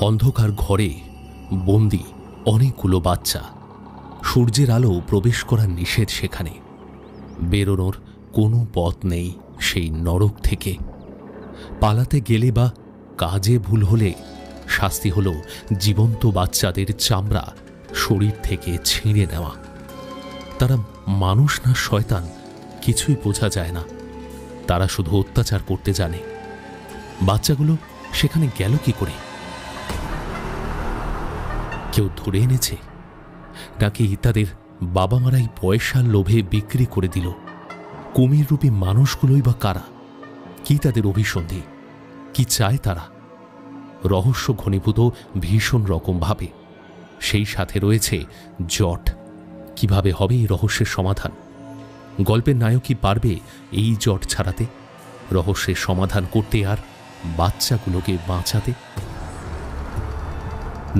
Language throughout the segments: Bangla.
অন্ধকার ঘরে বন্দি অনেকগুলো বাচ্চা। সূর্যের আলো প্রবেশ করা নিষেধ সেখানে। বেরোনোর কোনো পথ নেই সেই নরক থেকে। পালাতে গেলে বা কাজে ভুল হলে শাস্তি হলো জীবন্ত বাচ্চাদের চামড়া শরীর থেকে ছিঁড়ে নেওয়া। তারা মানুষ না শয়তান কিছুই বোঝা যায় না, তারা শুধু অত্যাচার করতে জানে। বাচ্চাগুলো সেখানে গেল কি করে? কেউ ধরে এনেছে নাকি তাদের বাবা মারাই পয়সার লোভে বিক্রি করে দিল? কুমির রূপী মানুষগুলোই বা কারা? কি তাদের অভিসন্ধি? কি চায় তারা? রহস্য ঘনীভূত ভীষণ রকম ভাবে। সেই সাথে রয়েছে জট। কিভাবে হবে এই রহস্যের সমাধান? গল্পের নায়ক কি পারবে এই জট ছাড়াতে, রহস্যের সমাধান করতে আর বাচ্চাগুলোকে বাঁচাতে?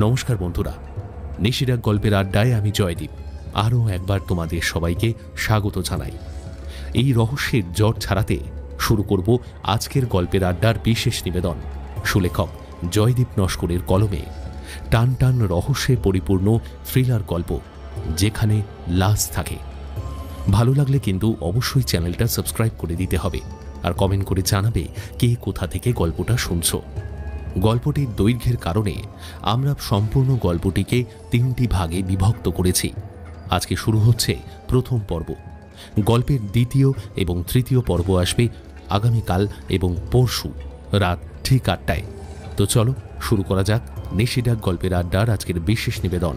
নমস্কার বন্ধুরা, নিশিরাগ গল্পের আড্ডায় আমি জয়দীপ আরও একবার তোমাদের সবাইকে স্বাগত জানাই। এই রহস্যের জট ছাড়াতে শুরু করব আজকের গল্পের আড্ডার বিশেষ নিবেদন। সুলেখক জয়দীপ নস্করের কলমে টান টান রহস্যে পরিপূর্ণ থ্রিলার গল্প, যেখানে লাশ থাকে। ভালো লাগলে কিন্তু অবশ্যই চ্যানেলটা সাবস্ক্রাইব করে দিতে হবে, আর কমেন্ট করে জানাবে কে কোথা থেকে গল্পটা শুনছো। গল্পটির দৈর্ঘ্যের কারণে আমরা সম্পূর্ণ গল্পটিকে 3টি ভাগে বিভক্ত করেছি। আজকে শুরু হচ্ছে প্রথম পর্ব। গল্পের দ্বিতীয় এবং তৃতীয় পর্ব আসবে আগামীকাল এবং পরশু রাত ঠিক 8টায়। তো চলো শুরু করা যাক নিশিরাগ গল্পের আড্ডার আজকের বিশেষ নিবেদন।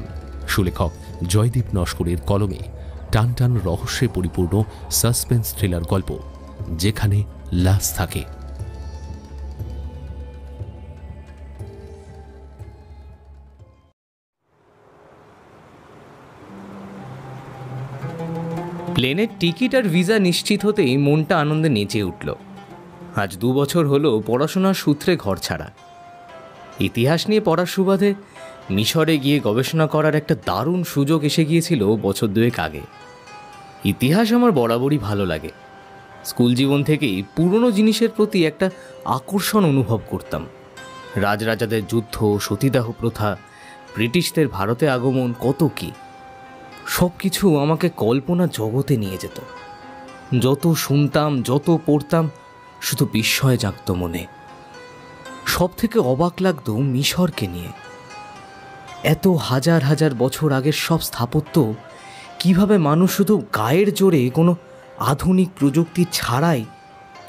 সুলেখক জয়দীপ নস্করের কলমে টান টান রহস্যে পরিপূর্ণ সাসপেন্স থ্রিলার গল্প, যেখানে লাশ থাকে। প্লেনের টিকিট আর ভিসা নিশ্চিত হতেই মনটা আনন্দে নেচে উঠল। আজ 2 বছর হলো পড়াশোনার সূত্রে ঘর ছাড়া। ইতিহাস নিয়ে পড়ার সুবাদে মিশরে গিয়ে গবেষণা করার একটা দারুণ সুযোগ এসে গিয়েছিল বছর 2 আগে। ইতিহাস আমার বরাবরই ভালো লাগে। স্কুল জীবন থেকেই পুরনো জিনিসের প্রতি একটা আকর্ষণ অনুভব করতাম। রাজরাজাদের যুদ্ধ, সতীদাহ প্রথা, ব্রিটিশদের ভারতে আগমন, কত কি সব কিছু আমাকে কল্পনা জগতে নিয়ে যেত। যত শুনতাম, যত পড়তাম, শুধু বিস্ময় জাগত মনে। সব থেকে অবাক লাগতো মিশরকে নিয়ে। এত হাজার হাজার বছর আগের সব স্থাপত্য কিভাবে মানুষ শুধু গায়ের জোরে কোনো আধুনিক প্রযুক্তি ছাড়াই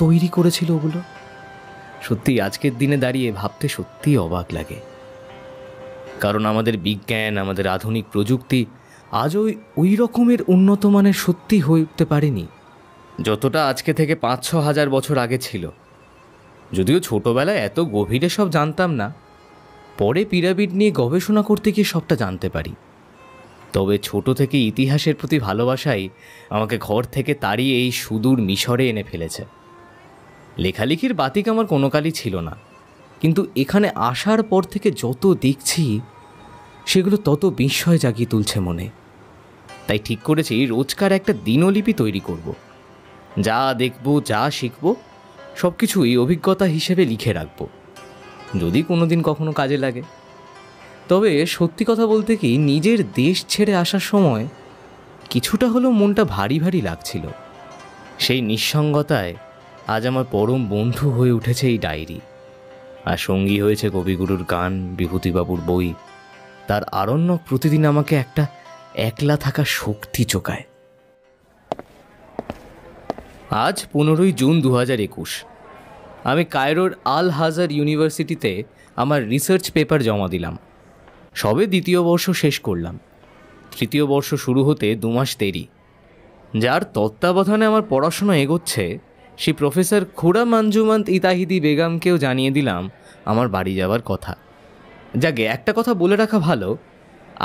তৈরি করেছিল ওগুলো। সত্যি আজকের দিনে দাঁড়িয়ে ভাবতে সত্যিই অবাক লাগে। কারণ আমাদের বিজ্ঞান, আমাদের আধুনিক প্রযুক্তি আজও ওই রকমের উন্নত মানের সত্যি হয়ে উঠতে পারেনি যতটা আজকে থেকে 5-6 হাজার বছর আগে ছিল। যদিও ছোটোবেলায় এত গভীরে সব জানতাম না, পরে পিরামিড নিয়ে গবেষণা করতে গিয়ে সবটা জানতে পারি। তবে ছোট থেকে ইতিহাসের প্রতি ভালোবাসাই আমাকে ঘর থেকে তাড়িয়ে এই সুদূর মিশরে এনে ফেলেছে। লেখালেখির বাতিক আমার কোনো কালই ছিল না, কিন্তু এখানে আসার পর থেকে যত দেখছি সেগুলো তত বিস্ময় জাগিয়ে তুলছে মনে। তাই ঠিক করেছি রোজকার একটা দিনলিপি তৈরি করব। যা দেখব, যা শিখব, সব কিছুই অভিজ্ঞতা হিসেবে লিখে রাখব, যদি কোনো দিন কখনো কাজে লাগে। তবে সত্যি কথা বলতে কি, নিজের দেশ ছেড়ে আসার সময় কিছুটা হলেও মনটা ভারী ভারী লাগছিল। সেই নিঃসঙ্গতায় আজ আমার পরম বন্ধু হয়ে উঠেছে এই ডায়েরি, আর সঙ্গী হয়েছে কবিগুরুর গান, বিভূতিবাবুর বই। তার আরণ্যক প্রতিদিন আমাকে একটা একলা থাকা শক্তি চোকায়। আজ 15ই জুন 2021। আমি কায়রোর আল হাজার ইউনিভার্সিটিতে আমার রিসার্চ পেপার জমা দিলাম। সবে 2য় বর্ষ শেষ করলাম। 3য় বর্ষ শুরু হতে 2 মাস দেরি। যার তত্ত্বাবধানে আমার পড়াশোনা এগোচ্ছে সেই প্রফেসর খুররাম আঞ্জুমান ইতাহিদি বেগমকেও জানিয়ে দিলাম আমার বাড়ি যাওয়ার কথা। যাকে একটা কথা বলে রাখা ভালো,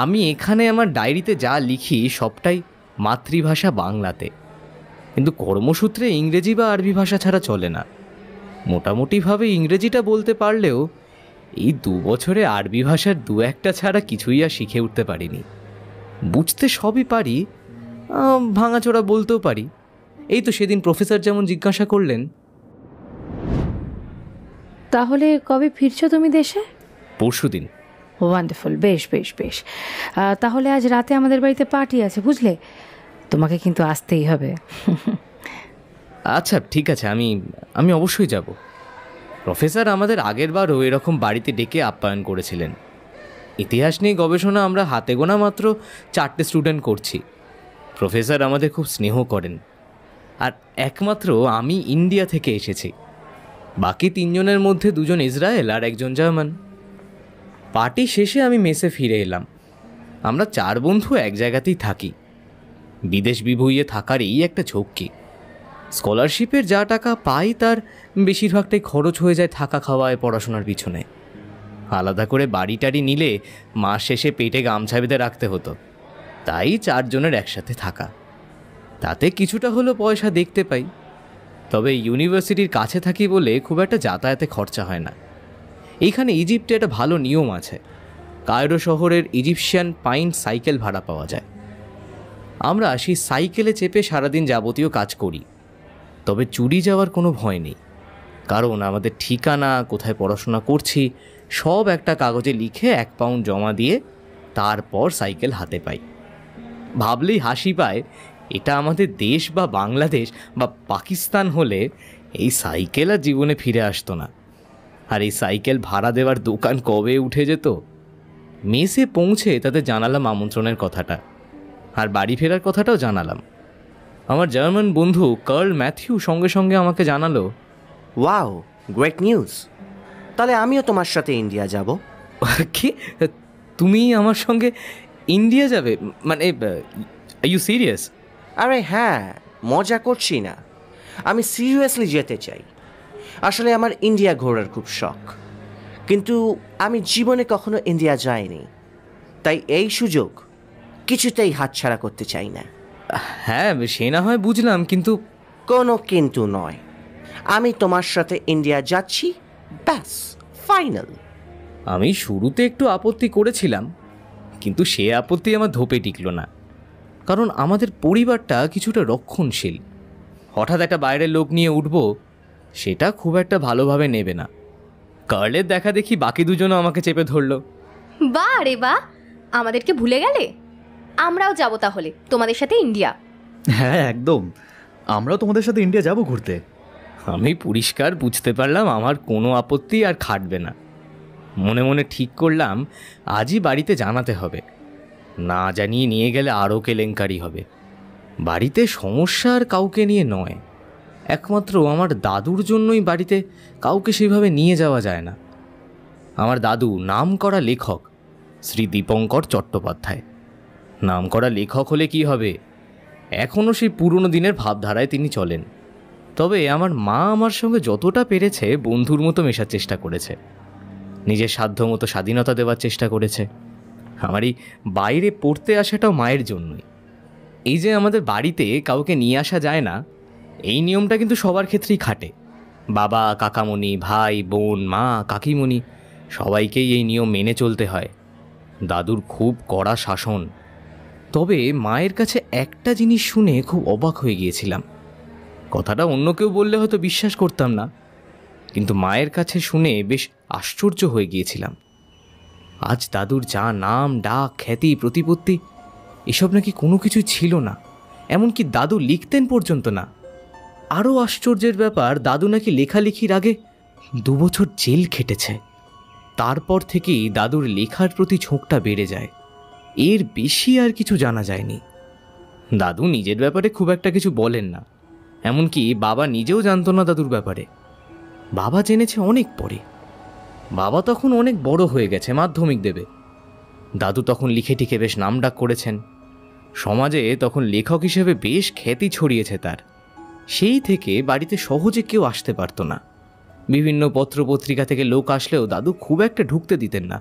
আমি এখানে আমার ডায়েরিতে যা লিখি সবটাই মাতৃভাষা বাংলাতে, কিন্তু কর্মসূত্রে ইংরেজি বা আরবি ভাষা ছাড়া চলে না। মোটামুটিভাবে ইংরেজিটা বলতে পারলেও এই 2 বছরে আরবি ভাষার 2-1টা ছাড়া কিছুই আর শিখে উঠতে পারিনি। বুঝতে সবই পারি, ভাঙাচোরা বলতেও পারি। এই তো সেদিন প্রফেসর যেমন জিজ্ঞাসা করলেন, তাহলে কবে ফিরছো তুমি দেশে? পরশুদিন। ওয়ান্ডারফুল, বেশ বেশ বেশ। তাহলে আজ রাতে আমাদের বাড়িতে পার্টি আছে, বুঝলে? তোমাকে কিন্তু আসতেই হবে। আচ্ছা ঠিক আছে, আমি অবশ্যই যাব। প্রফেসর আমাদের আগের বারও এরকম বাড়িতে ডেকে আপ্যায়ন করেছিলেন। ইতিহাস নিয়ে গবেষণা আমরা হাতে গোনা মাত্র 4টে স্টুডেন্ট করছি। প্রফেসর আমাদের খুব স্নেহ করেন। আর একমাত্র আমি ইন্ডিয়া থেকে এসেছি, বাকি 3 জনের মধ্যে 2 জন ইসরায়েল আর 1 জন জার্মান। পার্টি শেষে আমি মেসে ফিরে এলাম। আমরা 4 বন্ধু এক জায়গাতেই থাকি। বিদেশ বিভুঁইয়ে থাকারই একটা ঝক্কি। স্কলারশিপের যা টাকা পাই তার বেশিরভাগটাই খরচ হয়ে যায় থাকা খাওয়ায়, পড়াশোনার পিছনে। আলাদা করে বাড়ি টাড়ি নিলে মাস শেষে পেটে গামছা বেঁধে রাখতে হতো। তাই 4 জনের একসাথে থাকা, তাতে কিছুটা হলো পয়সা দেখতে পাই। তবে ইউনিভার্সিটির কাছে থাকি বলে খুব একটা যাতায়াতে খরচা হয় না। এইখানে ইজিপ্টে একটা ভালো নিয়ম আছে, কায়রো শহরের ইজিপশিয়ান পাইন সাইকেল ভাড়া পাওয়া যায়। আমরা সেই সাইকেলে চেপে সারাদিন যাবতীয় কাজ করি। তবে চুরি যাওয়ার কোনো ভয় নেই, কারণ আমাদের ঠিকানা, কোথায় পড়াশোনা করছি সব একটা কাগজে লিখে 1 পাউন্ড জমা দিয়ে তারপর সাইকেল হাতে পাই। ভাবলেই হাসি পায়, এটা আমাদের দেশ বা বাংলাদেশ বা পাকিস্তান হলে এই সাইকেল আর জীবনে ফিরে আসতো না। আর এই সাইকেল ভাড়া দেওয়ার দোকান কবে উঠে যেত। মেসে পৌঁছে তাদের জানালাম আমন্ত্রণের কথাটা, আর বাড়ি ফেরার কথাটাও জানালাম। আমার জার্মান বন্ধু কার্ল ম্যাথিউ সঙ্গে সঙ্গে আমাকে জানালো, ওয়াও, গ্রেট নিউজ! তাহলে আমিও তোমার সাথে ইন্ডিয়া যাব। কি, তুমি আমার সঙ্গে ইন্ডিয়া যাবে? মানে আর ইউ সিরিয়াস? আরে হ্যাঁ, মজা করছি না, আমি সিরিয়াসলি যেতে চাই। আসলে আমার ইন্ডিয়া ঘোরার খুব শখ, কিন্তু আমি জীবনে কখনো ইন্ডিয়া যাইনি। তাই এই সুযোগ কিছুতেই হাতছাড়া করতে চাই না। হ্যাঁ সে না হয় বুঝলাম, কিন্তু কোনো কিন্তু নয়, আমি তোমার সাথে ইন্ডিয়া যাচ্ছি, ব্যাস, ফাইনাল। আমি শুরুতে একটু আপত্তি করেছিলাম, কিন্তু সে আপত্তি আমার ধোপে টিকল না। কারণ আমাদের পরিবারটা কিছুটা রক্ষণশীল। হঠাৎ একটা বাইরের লোক নিয়ে উঠব, সেটা খুব একটা ভালোভাবে নেবে না। কার্লের দেখা দেখি বাকি 2 জনও আমাকে চেপে ধরলো। বাহ রে বাহ, আমাদেরকে ভুলে গেলে? আমরাও যাব তাহলে তোমাদের সাথে ইন্ডিয়া। হ্যাঁ একদম, আমরাও তোমাদের সাথে ইন্ডিয়া যাব ঘুরতে। আমি পরিষ্কার বুঝতে পারলাম আমার কোনো আপত্তি আর খাটবে না। মনে মনে ঠিক করলাম আজই বাড়িতে জানাতে হবে, না জানিয়ে নিয়ে গেলে আরও কেলেঙ্কারি হবে। বাড়িতে সমস্যা আর কাউকে নিয়ে নয়, একমাত্র আমার দাদুর জন্যই বাড়িতে কাউকে সেভাবে নিয়ে যাওয়া যায় না। আমার দাদু নামকরা লেখক শ্রী দীপঙ্কর চট্টোপাধ্যায়। নামকরা লেখক হলে কি হবে, এখনও সেই পুরনো দিনের ভাবধারায় তিনি চলেন। তবে আমার মা আমার সঙ্গে যতটা পেরেছে বন্ধুর মতো মেশার চেষ্টা করেছে, নিজের সাধ্য মতো স্বাধীনতা দেওয়ার চেষ্টা করেছে। আমার এই বাইরে পড়তে আসাটাও মায়ের জন্যই। এই যে আমাদের বাড়িতে কাউকে নিয়ে আসা যায় না, এই নিয়মটা কিন্তু সবার ক্ষেত্রেই খাটে। বাবা, কাকামণি, ভাই, বোন, মা, কাকিমণি সবাইকেই এই নিয়ম মেনে চলতে হয়। দাদুর খুব কড়া শাসন। তবে মায়ের কাছে একটা জিনিস শুনে খুব অবাক হয়ে গিয়েছিলাম। কথাটা অন্য কেউ বললে হয়তো বিশ্বাস করতাম না, কিন্তু মায়ের কাছে শুনে বেশ আশ্চর্য হয়ে গিয়েছিলাম। আজ দাদুর যা নাম ডাক, খ্যাতি, প্রতিপত্তি এসব নাকি কোনো কিছু ছিল না, এমনকি দাদু লিখতেন পর্যন্ত না। আরও আশ্চর্যের ব্যাপার, দাদু নাকি লেখালেখির আগে 2 বছর জেল খেটেছে। তারপর থেকেই দাদুর লেখার প্রতি ঝোঁকটা বেড়ে যায়। এর বেশি আর কিছু জানা যায়নি। দাদু নিজের ব্যাপারে খুব একটা কিছু বলেন না, এমনকি বাবা নিজেও জানতো না দাদুর ব্যাপারে। বাবা জেনেছে অনেক পরে। বাবা তখন অনেক বড় হয়ে গেছে, মাধ্যমিক দেবে। দাদু তখন লিখে টিখে বেশ নামডাক করেছেন। সমাজে তখন লেখক হিসেবে বেশ খ্যাতি ছড়িয়েছে তার। সেই থেকে বাড়িতে সহজে কেউ আসতে পারতো না। বিভিন্ন পত্রপত্রিকা থেকে লোক আসলেও দাদু খুব একটা ঢুকতে দিতেন না।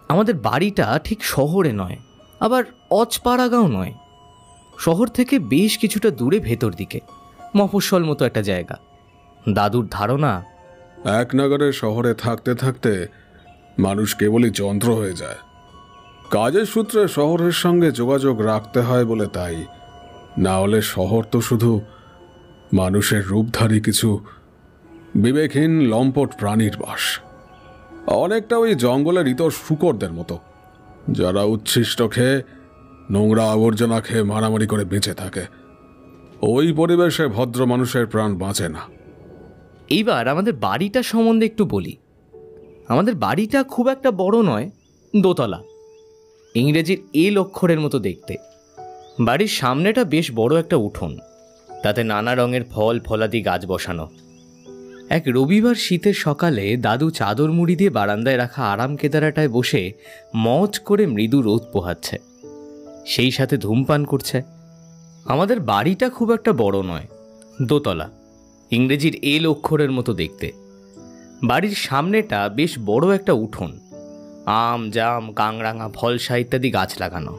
আমাদের বাড়িটা ঠিক শহরে নয়, আবার অজপাড়াগাঁও নয়। শহর থেকে বেশ কিছুটা দূরে ভেতর দিকে, মফস্বল মতো একটা জায়গা। দাদুর ধারণা, এক নাগারে শহরে থাকতে থাকতে মানুষ কেবলই যন্ত্র হয়ে যায়। কাজের সূত্রে শহরের সঙ্গে যোগাযোগ রাখতে হয় বলে তাই, না হলে শহর তো শুধু মানুষের রূপধারী কিছু বিবেকহীন লম্পট প্রাণীর বাস। অনেকটা ওই জঙ্গলের ইতর শূকরদের মতো, যারা উচ্ছিষ্ট খেয়ে, নোংরা আবর্জনা খেয়ে মারামারি করে বেঁচে থাকে। ওই পরিবেশে ভদ্র মানুষের প্রাণ বাঁচে না। এইবার আমাদের বাড়িটা সম্বন্ধে একটু বলি। আমাদের বাড়িটা খুব একটা বড় নয়, দোতলা, ইংরেজির এল অক্ষরের মতো দেখতে। বাড়ির সামনেটা বেশ বড় একটা উঠোন, তাতে নানা রঙের ফল ফলাদি গাছ বসানো। এক রবিবার শীতের সকালে দাদু চাদর মুড়ি দিয়ে বারান্দায় রাখা আরাম কেদারাটায় বসে মজ করে মৃদু রোদ পোহাচ্ছে, সেই সাথে ধূমপান করছে। আমাদের বাড়িটা খুব একটা বড় নয়, দোতলা, ইংরেজির এল অক্ষরের মতো দেখতে। বাড়ির সামনেটা বেশ বড় একটা উঠোন, আম জাম কাংরাঙা ফলসা ইত্যাদি গাছ লাগানো।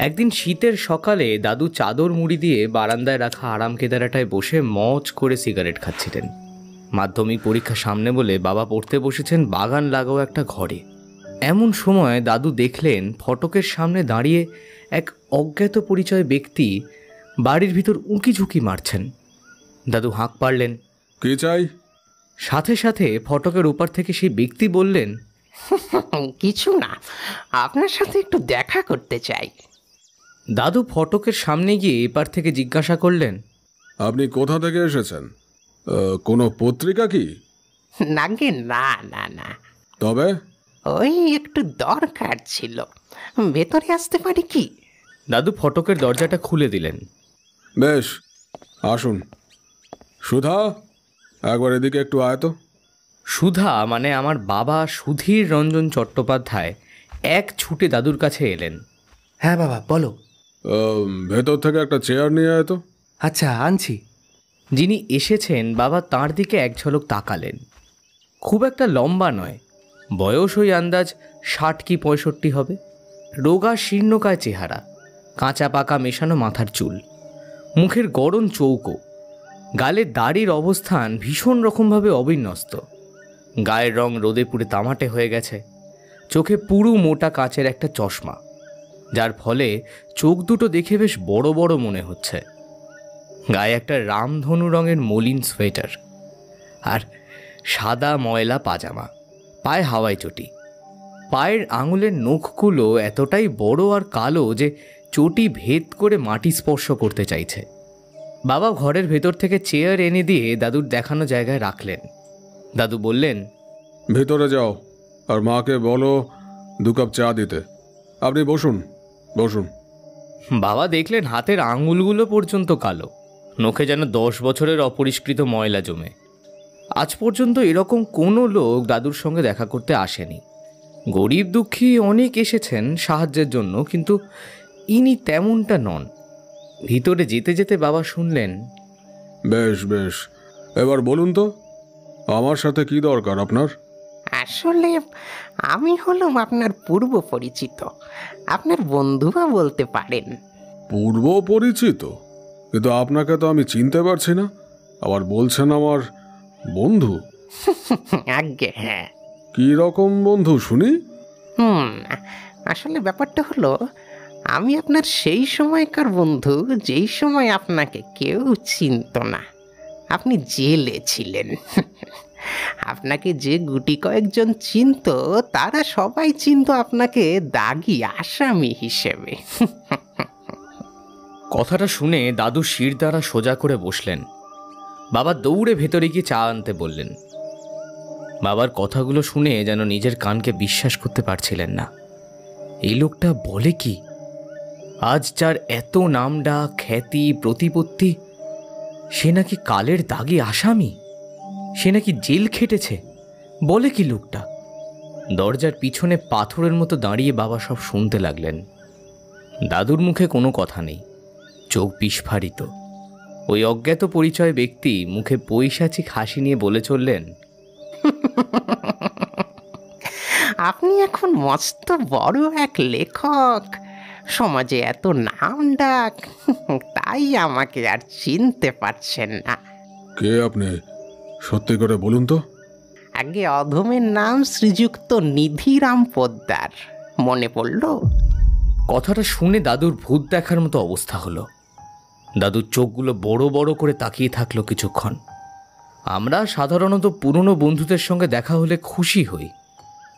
একদিন শীতের সকালে দাদু চাদর মুড়ি দিয়ে বারান্দায় রাখা আরাম কেদারাটায় বসে মজ করে সিগারেট খাচ্ছিলেন। মাধ্যমিক পরীক্ষা সামনে বলে বাবা পড়তে বসেছেন বাগান লাগাও একটা ঘরে। এমন সময় দাদু দেখলেন ফটকের সামনে দাঁড়িয়ে এক অজ্ঞাত পরিচয় ব্যক্তি বাড়ির ভিতর উঁকি ঝুঁকি মারছেন। দাদু হাঁক পারলেন, কি চাই? সাথে সাথে ফটকের ওপার থেকে সেই ব্যক্তি বললেন, কিছু না, আপনার সাথে একটু দেখা করতে চাই। দাদু ফটকের সামনে গিয়ে এপার থেকে জিজ্ঞাসা করলেন, আপনি কোথা থেকে এসেছেন? কোনো পত্রিকা কি? নাগে না না না, তবে ওই একটু দরকার ছিল, ভেতরে আসতে পারি কি? দাদু ফটকের দরজাটা খুলে দিলেন। বেশ, আসুন। সুধা, একবার এদিকে একটু আয় তো। সুধা মানে আমার বাবা সুধীর রঞ্জন চট্টোপাধ্যায় এক ছুটে দাদুর কাছে এলেন। হ্যাঁ বাবা, বলো। ভেতর থেকে একটা চেয়ার নিয়ে আয় তো। আচ্ছা, আনছি। যিনি এসেছেন বাবা তাঁর দিকে এক ঝলক তাকালেন। খুব একটা লম্বা নয়, বয়স ওই আন্দাজ 60 কি 65 হবে। রোগা শীর্ণকায় চেহারা, কাঁচা পাকা মেশানো মাথার চুল, মুখের গড়ন চৌকো, গালে দাড়ির অবস্থান ভীষণ রকমভাবে অবিন্যস্ত। গায়ের রং রোদে পুড়ে তামাটে হয়ে গেছে। চোখে পুরু মোটা কাচের একটা চশমা, যার ফলে চোখ দুটো দেখে বেশ বড় বড় মনে হচ্ছে। গায়ে একটা রামধনু রঙের মলিন সোয়েটার আর সাদা ময়লা পাজামা, পায়ে হাওয়াই চটি। পায়ের আঙুলের নখগুলো এতটাই বড় আর কালো যে চটি ভেদ করে মাটি স্পর্শ করতে চাইছে। বাবা ঘরের ভেতর থেকে চেয়ার এনে দিয়ে দাদুর দেখানো জায়গায় রাখলেন। দাদু বললেন, ভেতরে যাও আর মাকে বলো 2 কাপ চা দিতে। আপনি বসুন বসুন। বাবা দেখলেন হাতের আঙুলগুলো পর্যন্ত কালো, নখে যেন 10 বছরের অপরিষ্কৃত ময়লা জমে। আজ পর্যন্ত এরকম কোনো লোক দাদুর সঙ্গে দেখা করতে আসেনি। গরিব দুঃখী অনেক এসেছেন সাহায্যের জন্য, কিন্তু ইনি তেমনটা নন। ভিতরে যেতে যেতে বাবা শুনলেন, বেশ বেশ, এবার বলুন তো আমার সাথে কি দরকার আপনার? আসলে আমি হলাম আপনার পূর্ব পরিচিত, আপনার বন্ধুও বলতে পারেন। পূর্ব পরিচিত? কিন্তু আপনাকে তো আমি চিনতে পারছি না, আবার বলছেন আমার বন্ধু। আজ্ঞে হ্যাঁ। কি রকম বন্ধু শুনি? আসলে ব্যাপারটা হলো, আমি আপনার সেই সময়কার বন্ধু যেই সময় আপনাকে কেউ চিনত না। আপনি জেলে ছিলেন। আপনাকে যে গুটি কয়েকজন চিনত, তারা সবাই চিনত আপনাকে দাগি আসামি হিসেবে। কথাটা শুনে দাদু শির দ্বারা সোজা করে বসলেন। বাবা দৌড়ে ভেতরে গিয়ে চা আনতে বললেন। বাবার কথাগুলো শুনে যেন নিজের কানকে বিশ্বাস করতে পারছিলেন না। এই লোকটা বলে কি? আজ যার এত নামডাক খ্যাতি প্রতিপত্তি, সে নাকি কালের দাগি আসামি, সে নাকি জেল খেটেছে। বলে কি লোকটা? দরজার পিছনে পাথরের মতো দাঁড়িয়ে বাবা সব শুনতে লাগলেন। দাদুর মুখে কোনো কথা নেই, চোখ বিস্ফারিত। ওই অজ্ঞাত পরিচয় ব্যক্তি মুখে পৈশাচিক হাসি নিয়ে বলে চললেন, আপনি এখন মস্ত বড় এক লেখক, সমাজে এত নাম ডাক, তাই আমাকে আর চিনতে পারছেন না। কে আপনি? সত্যি করে বলুন তো। আগে অধমের নাম শ্রীযুক্ত নিধিরাম পোদ্দার, মনে পড়ল? কথাটা শুনে দাদুর ভূত দেখার মতো অবস্থা হলো। দাদুর চোখগুলো বড় বড় করে তাকিয়ে থাকলো কিছুক্ষণ। আমরা সাধারণত পুরনো বন্ধুদের সঙ্গে দেখা হলে খুশি হই,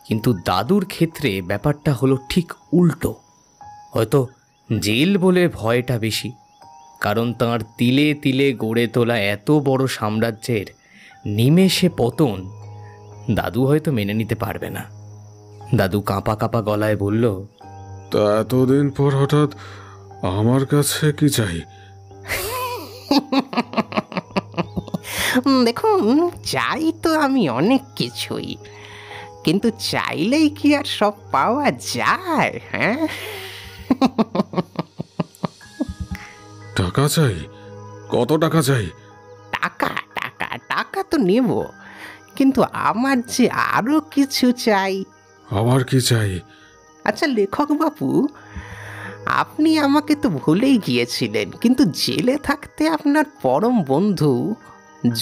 কিন্তু দাদুর ক্ষেত্রে ব্যাপারটা হলো ঠিক উল্টো। হয়তো জেল বলে ভয়টা বেশি, কারণ তাঁর তিলে তিলে গড়ে তোলা এত বড় সাম্রাজ্যের নিমেষে পতন দাদু হয়তো মেনে নিতে পারবে না। দাদু কাঁপা কাঁপা গলায় বলল, তা এতদিন পর হঠাৎ আমার কাছে কি চাই? দেখুন, চাই তো আমি অনেক কিছুই, কিন্তু চাইলেই কি আর সব পাওয়া যায়? হ্যাঁ, টাকা চাই। কত টাকা চাই? টাকা টাকা টাকা তো নেব, কিন্তু আমার যে আরো কিছু চাই। আবার কি চাই? আচ্ছা লেখক বাবু, আপনি আমাকে তো ভুলেই গিয়েছিলেন, কিন্তু জেলে থাকতে আপনার পরম বন্ধু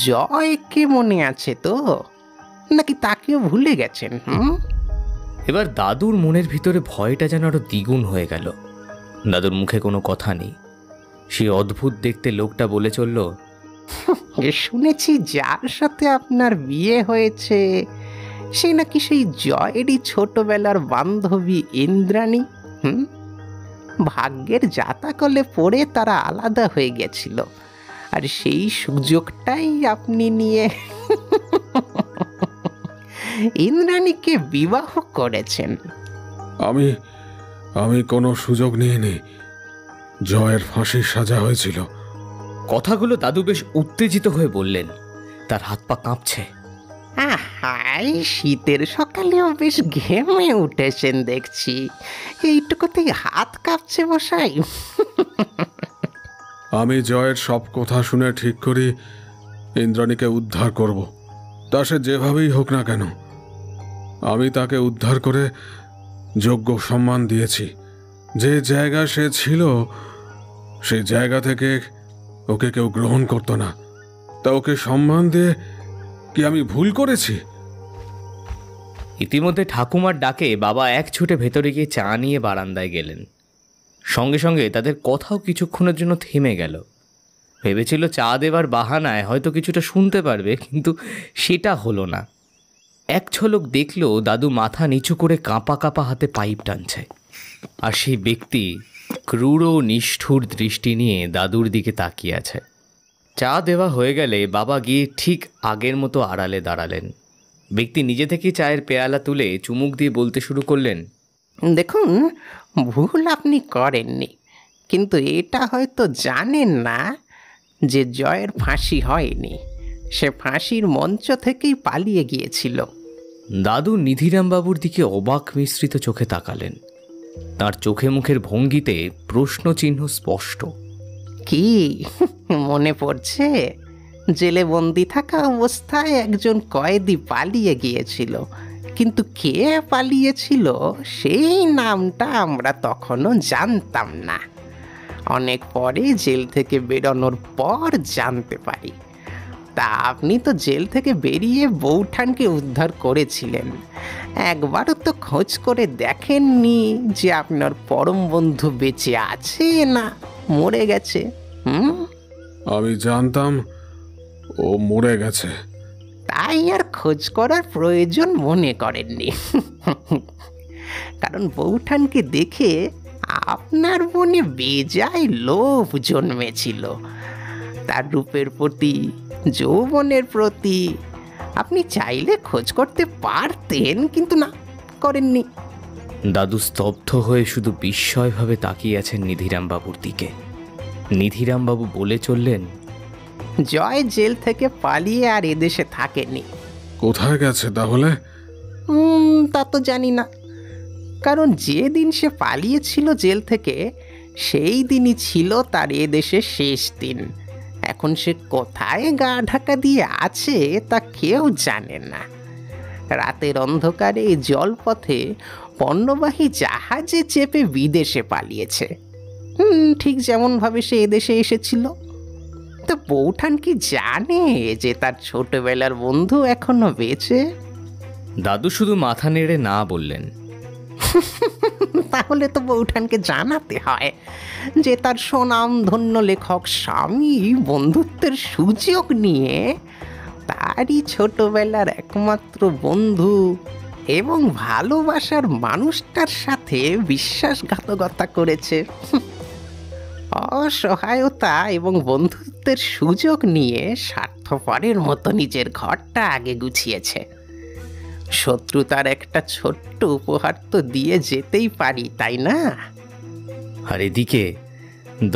জয়কে মনে আছে তো, নাকি তাকেও ভুলে গেছেন? এবার দাদুর মনের ভিতরে ভয়টা যেন আরো দ্বিগুণ হয়ে গেল। দাদুর মুখে কোনো কথা নেই। সে অদ্ভুত দেখতে লোকটা বলে চলল, শুনেছি যার সাথে আপনার বিয়ে হয়েছে সে নাকি সেই জয়েরই ছোটবেলার বান্ধবী ইন্দ্রাণী। ভাগ্যের জাতাকলে পড়ে তারা আলাদা হয়ে গেছিল, আর সেই সুযোগটাই আপনি নিয়ে ইন্দ্রাণীকে বিবাহ করেছেন। আমি কোনো সুযোগ নিইনি। জয়ের ফাঁসির সাজা হয়েছিল। কথাগুলো দাদু বেশ উত্তেজিত হয়ে বললেন। তার হাত পা কাঁপছে। হাই, শীতের সকালেও বেশ ঘেমে উঠেছেন দেখছি, এইটুকুতেই হাত কাঁপছে মশাই। আমি জয়ের সব কথা শুনে ঠিক করি ইন্দ্রাণীকে উদ্ধার করব, তা সে যেভাবেই হোক না কেন। আমি তাকে উদ্ধার করে যোগ্য সম্মান দিয়েছি। যে জায়গা সে ছিল সেই জায়গা থেকে ওকে কেউ গ্রহণ করতো না, তা ওকে সম্মান দিয়ে কি আমি ভুল করেছি? ইতিমধ্যে ঠাকুমার ডাকে বাবা এক ছুটে ভেতরে গিয়ে চা নিয়ে বারান্দায় গেলেন। সঙ্গে সঙ্গে তাদের কথাও কিছুক্ষণের জন্য থেমে গেল। ভেবেছিল চা দেবার বাহানায় হয়তো কিছুটা শুনতে পারবে, কিন্তু সেটা হলো না। এক ঝলক দেখল দাদু মাথা নিচু করে কাঁপা কাঁপা হাতে পাইপ টানছে, আর সেই ব্যক্তি ক্রূর ও নিষ্ঠুর দৃষ্টি নিয়ে দাদুর দিকে তাকিয়ে আছে। চা দেওয়া হয়ে গেলে বাবা গিয়ে ঠিক আগের মতো আড়ালে দাঁড়ালেন। ব্যক্তি নিজে থেকেই চায়ের পেয়ালা তুলে চুমুক দিয়ে বলতে শুরু করলেন, দেখুন, ভুল আপনি করেননি, কিন্তু এটা হয়তো জানেন না যে জয়ের ফাঁসি হয়নি। সে ফাঁসির মঞ্চ থেকেই পালিয়ে গিয়েছিল। দাদু নিধিরামবাবুর দিকে অবাক মিশ্রিত চোখে তাকালেন। তার চোখে মুখের ভঙ্গিতে প্রশ্নচিহ্ন স্পষ্ট। কি মনে পড়ছে? জেলে বন্দি থাকা অবস্থায় একজন কয়েদি পালিয়ে গিয়েছিল, কিন্তু কে পালিয়েছিল সেই নামটা আমরা তখনও জানতাম না। অনেক পরে জেল থেকে বেরোনোর পর জানতে পারি। তা আপনি তো জেল থেকে বেরিয়ে বৌঠানকে উদ্ধার করেছিলেন, একবারও তো খোঁজ করে দেখেননি যে আপনার পরম বন্ধু বেঁচে আছে না মরে গেছে? আমি জানতাম ও মরে গেছে, তাই আর খোঁজ করার প্রয়োজন মনে করেননি। কারণ বৌঠানকে দেখে আপনার মনে বেজায় লোভ জন্মেছিল, তার রূপের প্রতি, যৌবনের প্রতি। আপনি চাইলে খোঁজ করতে পারতেন, কিন্তু না, করেননি। দাদু স্তব্ধ হয়ে শুধু বিস্ময়ভাবে তাকিয়ে আছেন নিধিরামবাবুর দিকে। নিধিরামবাবু বলে চললেন, জয় জেল থেকে পালিয়ে আর এদেশে থাকেনি। কোথায় গেছে তাহলে? তা তো জানি না, কারণ যেদিন সে পালিয়েছিল জেল থেকে সেই দিনই ছিল তার এদেশের শেষ দিন। এখন সে কোথায় গা ঢাকা দিয়ে আছে তা কেউ জানে না। রাতের অন্ধকারে জলপথে পণ্যবাহী জাহাজে চেপে বিদেশে পালিয়েছে, ঠিক যেমনভাবে সে এদেশে এসেছিল। তো বৌঠান কি জানে যে তার ছোটবেলার বন্ধু এখনো বেঁচে? দাদু শুধু মাথা নেড়ে না বললেন। তাহলে তো বৌঠানকে জানাতে হয় যে তার সুনাম ধন্য লেখক স্বামী বন্ধুত্বের সুযোগ নিয়ে তারই ছোটবেলার একমাত্র বন্ধু এবং ভালোবাসার মানুষটার সাথে বিশ্বাসঘাতকতা করেছে। অসহায়তা এবং বন্ধুত্বের সুযোগ নিয়ে স্বার্থপরের মতো নিজের ঘরটা আগে গুছিয়েছে। শত্রুতার একটা ছোট্ট উপহার তো দিয়ে যেতেই পারি, তাই না? আর এদিকে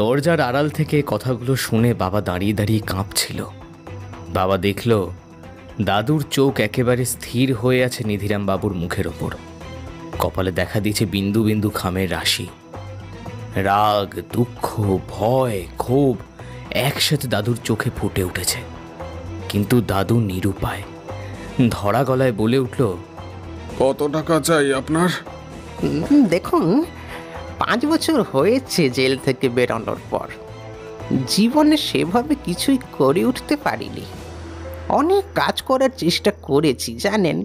দরজার আড়াল থেকে কথাগুলো শুনে বাবা দাঁড়িয়ে দাঁড়িয়ে কাঁপছিল। বাবা দেখল দাদুর চোখ একেবারে স্থির হয়ে আছে নিধিরাম বাবুর মুখের ওপর। কপালে দেখা দিয়েছে বিন্দু বিন্দু খামের রাশি। রাগ, দুঃখ, ভয়, ক্ষোভ একসাথে দাদুর চোখে ফুটে উঠেছে। কিন্তু দাদু নিরুপায়, ধরা গলায় বলে উঠল, কত টাকা চাই আপনার? দেখুন, 5 বছর হয়েছে জেল থেকে বেরোনোর পর। জীবনে সেভাবে কিছুই করে উঠতে পারিনি। অনেক কাজ করার চেষ্টা করেছি জানেন,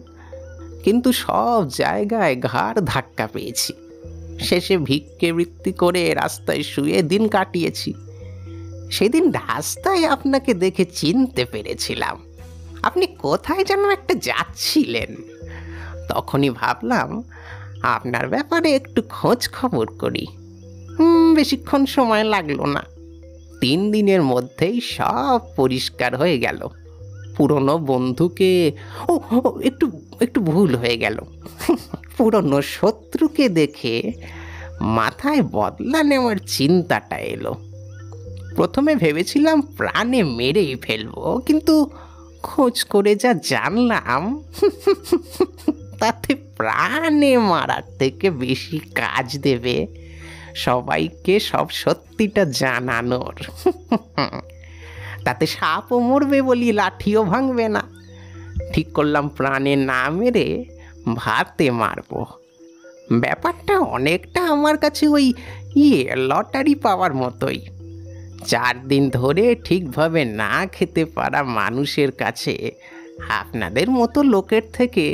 কিন্তু সব জায়গায় ঘাড় ধাক্কা পেয়েছি। শেষে ভিক্ষেবৃত্তি করে রাস্তায় শুয়ে দিন কাটিয়েছি। সেদিন রাস্তায় আপনাকে দেখে চিনতে পেরেছিলাম। আপনি কোথায় যেন একটা যাচ্ছিলেন। তখনই ভাবলাম আপনার ব্যাপারে একটু খোঁজ খবর করি। বেশিক্ষণ সময় লাগলো না, 3 দিনের মধ্যেই সব পরিষ্কার হয়ে গেল। পুরনো বন্ধুকে একটু ভুল হয়ে গেল। পুরনো শত্রুকে দেখে মাথায় বদলা নেওয়ার চিন্তাটা এলো। প্রথমে ভেবেছিলাম প্রাণে মেরেই ফেলবো, কিন্তু খোঁজ করে যা জানলাম তাতে প্রাণে মারার থেকে বেশি কাজ দেবে সবাইকে সব সত্যিটা জানানোর। তাতে সাপও মরবে বলি লাঠিও ভাঙবে না। ঠিক করলাম প্রাণে না মেরে ভাতে মারবো। ব্যাপারটা অনেকটা আমার কাছে ওই লটারি পাওয়ার মতোই। 4 দিন ধরে ঠিকভাবে না খেতে পারা মানুষের কাছে আপনাদের মতো লোকের থেকে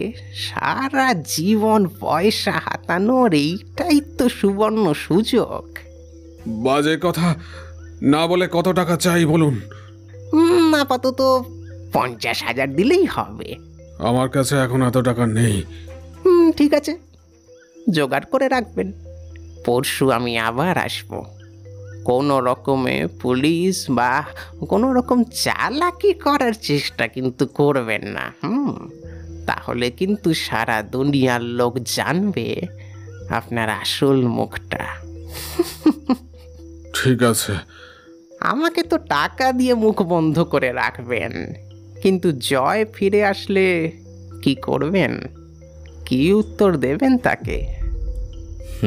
সারা জীবন পয়সা হাতানোর এইটাই তো সুবর্ণ সুযোগ। বাজে কথা না বলে কত টাকা চাই বলুন। আপাতত 50,000 দিলেই হবে। আমার কাছে এখন এত টাকা নেই। ঠিক আছে, জোগাড় করে রাখবেন। পরশু আমি আবার আসবো। কোনো রকমে পুলিশ বা কোনো রকম চালাকি করার চেষ্টা কিন্তু করবেন না। তাহলে কিন্তু সারা দুনিয়ার লোক জানবে আপনার আসল মুখটা। ঠিক আছে। আমাকে তো টাকা দিয়ে মুখ বন্ধ করে রাখবেন, কিন্তু জয় ফিরে আসলে কি করবেন? কি উত্তর দেবেন তাকে?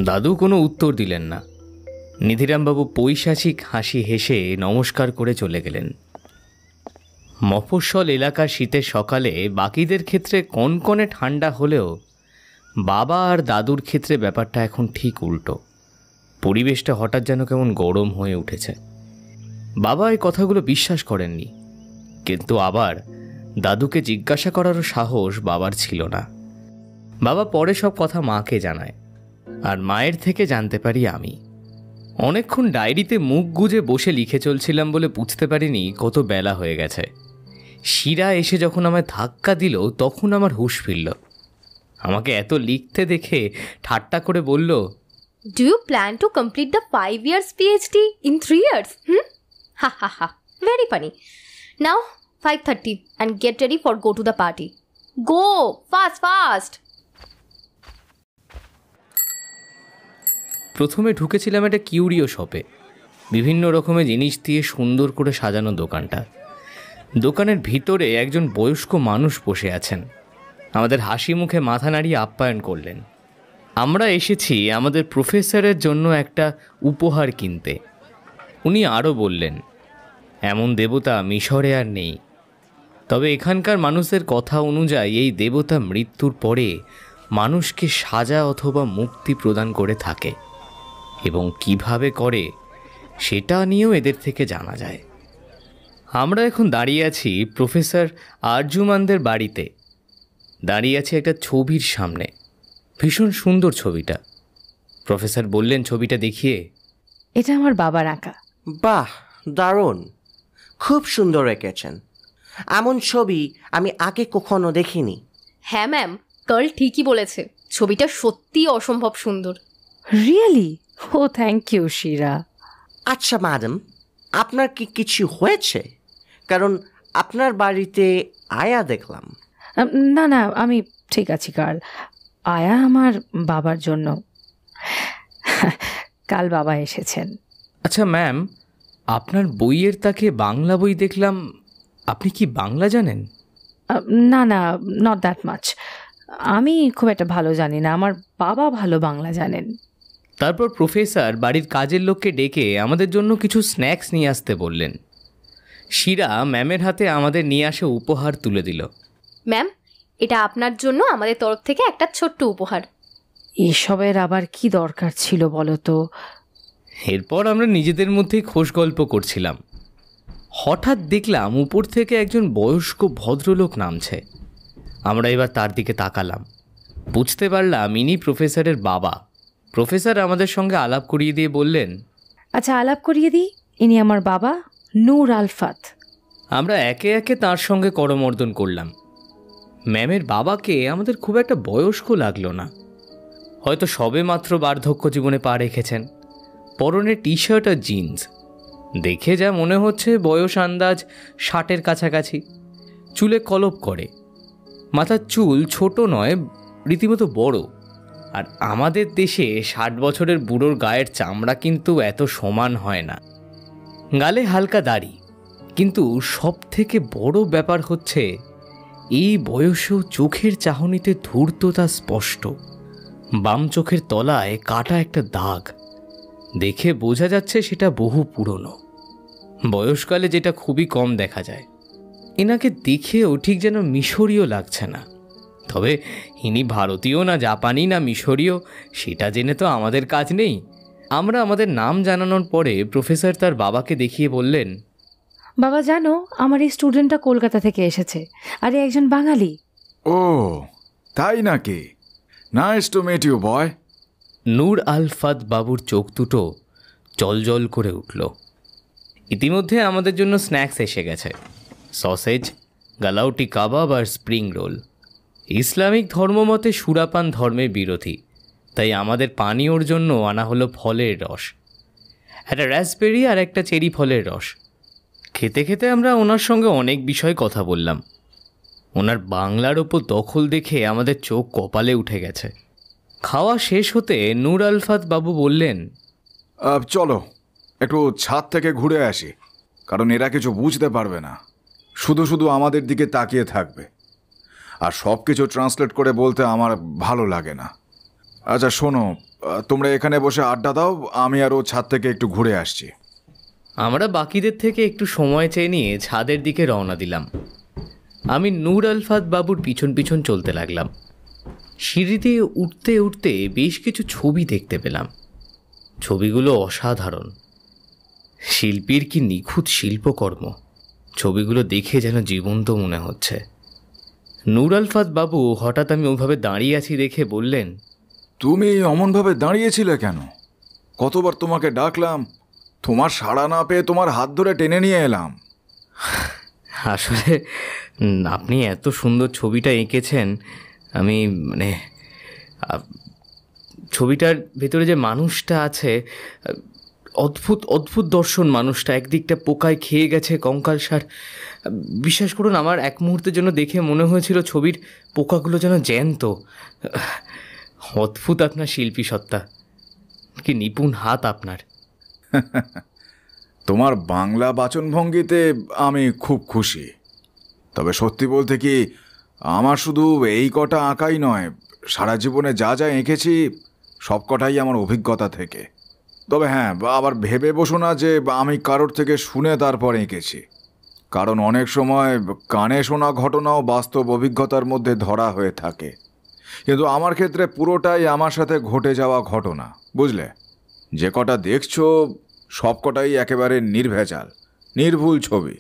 দাদু কোনো উত্তর দিলেন না। নিধিরামবাবু পৈশাচিক হাসি হেসে নমস্কার করে চলে গেলেন। মফস্বল এলাকার শীতের সকালে বাকিদের ক্ষেত্রে কনকনে ঠান্ডা হলেও বাবা আর দাদুর ক্ষেত্রে ব্যাপারটা এখন ঠিক উল্টো। পরিবেশটা হঠাৎ যেন কেমন গরম হয়ে উঠেছে। বাবা এই কথাগুলো বিশ্বাস করেননি, কিন্তু আবার দাদুকে জিজ্ঞাসা করারও সাহস বাবার ছিল না। বাবা পরে সব কথা মাকে জানায়, আর মায়ের থেকে জানতে পারি আমি। অনেকক্ষণ ডায়েরিতে মুখ গুজে বসে লিখে চলছিলাম বলে বুঝতে পারিনি কত বেলা হয়ে গেছে। শিরা এসে যখন আমায় ধাক্কা দিল তখন আমার হুঁশ ফিরল। আমাকে এত লিখতে দেখে ঠাট্টা করে বলল, Do you plan to complete the 5 years PhD in 3 years? Ha ha ha. Very funny. Now 5:30 and get ready for go to the party. Go fast. প্রথমে ঢুকেছিলাম একটা কিউরিও শপে। বিভিন্ন রকমের জিনিস দিয়ে সুন্দর করে সাজানো দোকানটা। দোকানের ভিতরে একজন বয়স্ক মানুষ বসে আছেন। আমাদের হাসি মুখে মাথা নাড়িয়ে আপ্যায়ন করলেন। আমরা এসেছি আমাদের প্রফেসরের জন্য একটা উপহার কিনতে। উনি আরও বললেন, এমন দেবতা মিশরে আর নেই, তবে এখানকার মানুষের কথা অনুযায়ী এই দেবতা মৃত্যুর পরে মানুষকে সাজা অথবা মুক্তি প্রদান করে থাকে, এবং কিভাবে করে সেটা নিয়েও এদের থেকে জানা যায়। আমরা এখন দাঁড়িয়ে আছি প্রফেসর আরজুমানদের বাড়িতে। দাঁড়িয়ে আছি একটা ছবির সামনে। ভীষণ সুন্দর ছবিটা। প্রফেসর বললেন ছবিটা দেখিয়ে, এটা আমার বাবার আঁকা। বাহ, দারুণ, খুব সুন্দর এঁকেছেন। এমন ছবি আমি আগে কখনো দেখিনি। হ্যাঁ ম্যাম, গার্ল ঠিকই বলেছে, ছবিটা সত্যি অসম্ভব সুন্দর। রিয়েলি? ও থ্যাংক ইউ শিরা। আচ্ছা ম্যাডাম, আপনার কি কিছু হয়েছে? কারণ আপনার বাড়িতে আয়া দেখলাম। না না, আমি ঠিক আছি কাল। আয়া আমার বাবার জন্য। কাল বাবা এসেছেন। আচ্ছা ম্যাম, আপনার বইয়ের তাকে বাংলা বই দেখলাম, আপনি কি বাংলা জানেন? না না, নট দ্যাট মাচ। আমি খুব একটা ভালো জানি না, আমার বাবা ভালো বাংলা জানেন। তারপর প্রফেসর বাড়ির কাজের লোককে ডেকে আমাদের জন্য কিছু স্ন্যাক্স নিয়ে আসতে বললেন। শিরা ম্যামের হাতে আমাদের নিয়ে আসে উপহার তুলে দিল। ম্যাম, এটা আপনার জন্য আমাদের তরফ থেকে একটা ছোট্ট উপহার। এসবের আবার কি দরকার ছিল বলো তো? এরপর আমরা নিজেদের মধ্যেই খোশ গল্প করছিলাম। হঠাৎ দেখলাম উপর থেকে একজন বয়স্ক ভদ্রলোক নামছে। আমরা এবার তার দিকে তাকালাম, বুঝতে পারলাম ইনি প্রফেসরের বাবা। প্রফেসর আমাদের সঙ্গে আলাপ করিয়ে দিয়ে বললেন, আচ্ছা আলাপ করিয়ে দিই, ইনি আমার বাবা নূর আলফাত। আমরা একে একে তার সঙ্গে করমর্দন করলাম। ম্যামের বাবাকে আমাদের খুব একটা বয়স্ক লাগলো না, হয়তো সবে মাত্র বার্ধক্য জীবনে পা রেখেছেন। পরনে টি শার্ট আর জিন্স, দেখে যা মনে হচ্ছে বয়স আন্দাজ 60-এর কাছাকাছি। চুলে কলপ করে, মাথার চুল ছোট নয়, রীতিমতো বড়। আর আমাদের দেশে 60 বছরের বুড়োর গায়ের চামড়া কিন্তু এত সমান হয় না। গালে হালকা দাড়ি, কিন্তু সব থেকে বড় ব্যাপার হচ্ছে এই বয়সেও চোখের চাহনিতে ধূর্ততা স্পষ্ট। বাম চোখের তলায় কাটা একটা দাগ, দেখে বোঝা যাচ্ছে সেটা বহু পুরনো। বয়সকালে যেটা খুবই কম দেখা যায়। এনাকে দেখেও ঠিক যেন মিশরীয় লাগছে না। তবে ইনি ভারতীয় না জাপানি না মিশরীয় সেটা জেনে তো আমাদের কাজ নেই। আমরা আমাদের নাম জানানোর পরে প্রফেসর তার বাবাকে দেখিয়ে বললেন, বাবা জানো, আমার এই স্টুডেন্টটা কলকাতা থেকে এসেছে, আর একজন বাঙালি। ও তাই নাকি? নাইস টু মিট ইউ বয়। নূর আলফাত বাবুর চোখ দুটো জলজল করে উঠল। ইতিমধ্যে আমাদের জন্য স্ন্যাক্স এসে গেছে, সসেজ, গালাউটি কাবাব আর স্প্রিং রোল। ইসলামিক ধর্মমতে সুরাপান ধর্মের বিরোধী, তাই আমাদের পানীয়র জন্য আনা হলো ফলের রস, একটা রাসবেরি আর একটা চেরি ফলের রস। খেতে খেতে আমরা ওনার সঙ্গে অনেক বিষয় কথা বললাম। ওনার বাংলার ওপর দখল দেখে আমাদের চোখ কপালে উঠে গেছে। খাওয়া শেষ হতে নূর আলফাত বাবু বললেন, চলো একটু ছাদ থেকে ঘুরে আসি, কারণ এরা কিছু বুঝতে পারবে না, শুধু শুধু আমাদের দিকে তাকিয়ে থাকবে, আর সব কিছু ট্রান্সলেট করে বলতে আমার ভালো লাগে না। আচ্ছা শোনো, তোমরা এখানে বসে আড্ডা দাও, আমি আরও ছাদ থেকে একটু ঘুরে আসছি। আমরা বাকিদের থেকে একটু সময় চেয়ে নিয়ে ছাদের দিকে রওনা দিলাম। আমি নূর আলফাত বাবুর পিছন পিছন চলতে লাগলাম। সিঁড়ি দিয়ে উঠতে উঠতে বেশ কিছু ছবি দেখতে পেলাম। ছবিগুলো অসাধারণ, শিল্পীর কি নিখুঁত শিল্পকর্ম। ছবিগুলো দেখে যেন জীবন্ত মনে হচ্ছে। নূর আলফাত বাবু হঠাৎ আমি ওইভাবে দাঁড়িয়ে আছি দেখে বললেন, তুমি অমনভাবে দাঁড়িয়েছিলে কেন? কতবার তোমাকে ডাকলাম, তোমার সাড়া না পেয়ে তোমার হাত ধরে টেনে নিয়ে এলাম। আসলে আপনি এত সুন্দর ছবিটা এঁকেছেন, আমি ছবিটার ভেতরে যে মানুষটা আছে, অদ্ভুত অদ্ভুত দর্শন মানুষটা। একদিকটা পোকায় খেয়ে গেছে কঙ্কালসার। বিশ্বাস করুন, আমার এক মুহূর্তের জন্য দেখে মনে হয়েছিল ছবির পোকাগুলো যেন জ্যান্ত। অদ্ভুত আপনার শিল্পী সত্তা, কি নিপুণ হাত আপনার। তোমার বাংলা বাচনভঙ্গিতে আমি খুব খুশি। তবে সত্যি বলতে কি, আমার শুধু এই কটা আঁকাই নয়, সারা জীবনে যা যা এঁকেছি সব কটাই আমার অভিজ্ঞতা থেকে। তবে হ্যাঁ, আবার ভেবে বসো না যে আমি কারোর থেকে শুনে তারপর এঁকেছি, কারণ অনেক সময় কানে শোনা ঘটনাও বাস্তব অভিজ্ঞতার মধ্যে ধরা হয়ে থাকে। কিন্তু আমার ক্ষেত্রে পুরোটাই আমার সাথে ঘটে যাওয়া ঘটনা, বুঝলে? যে কটা দেখছো সব কটাই একেবারে নির্ভেজাল, নির্ভুল ছবি।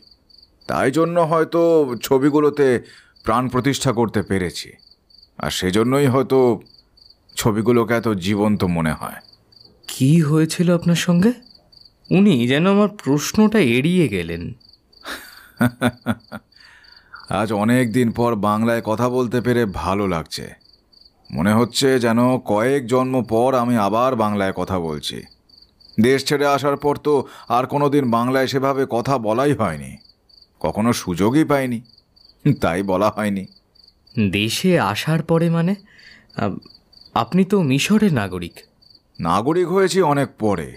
তাই জন্য হয়তো ছবিগুলোতে প্রাণ প্রতিষ্ঠা করতে পেরেছি, আর সেজন্যই হয়তো ছবিগুলোকে এত জীবন্ত মনে হয়। কি হয়েছিল আপনার সঙ্গে? উনি যেন আমার প্রশ্নটা এড়িয়ে গেলেন। আজ অনেক দিন পর বাংলায় কথা বলতে পেরে ভালো লাগছে। মনে হচ্ছে যেন কয়েক জন্ম পর আমি আবার বাংলায় কথা বলছি। দেশ ছেড়ে আসার পর তো আর কোনোদিন বাংলায় সেভাবে কথা বলাই হয়নি, কখনো সুযোগই পাইনি, তাই বলা হয়নি। দেশে আসার পরে মানে আপনি তো মিশরের নাগরিক। নাগরিক হয়েছি অনেক পরে,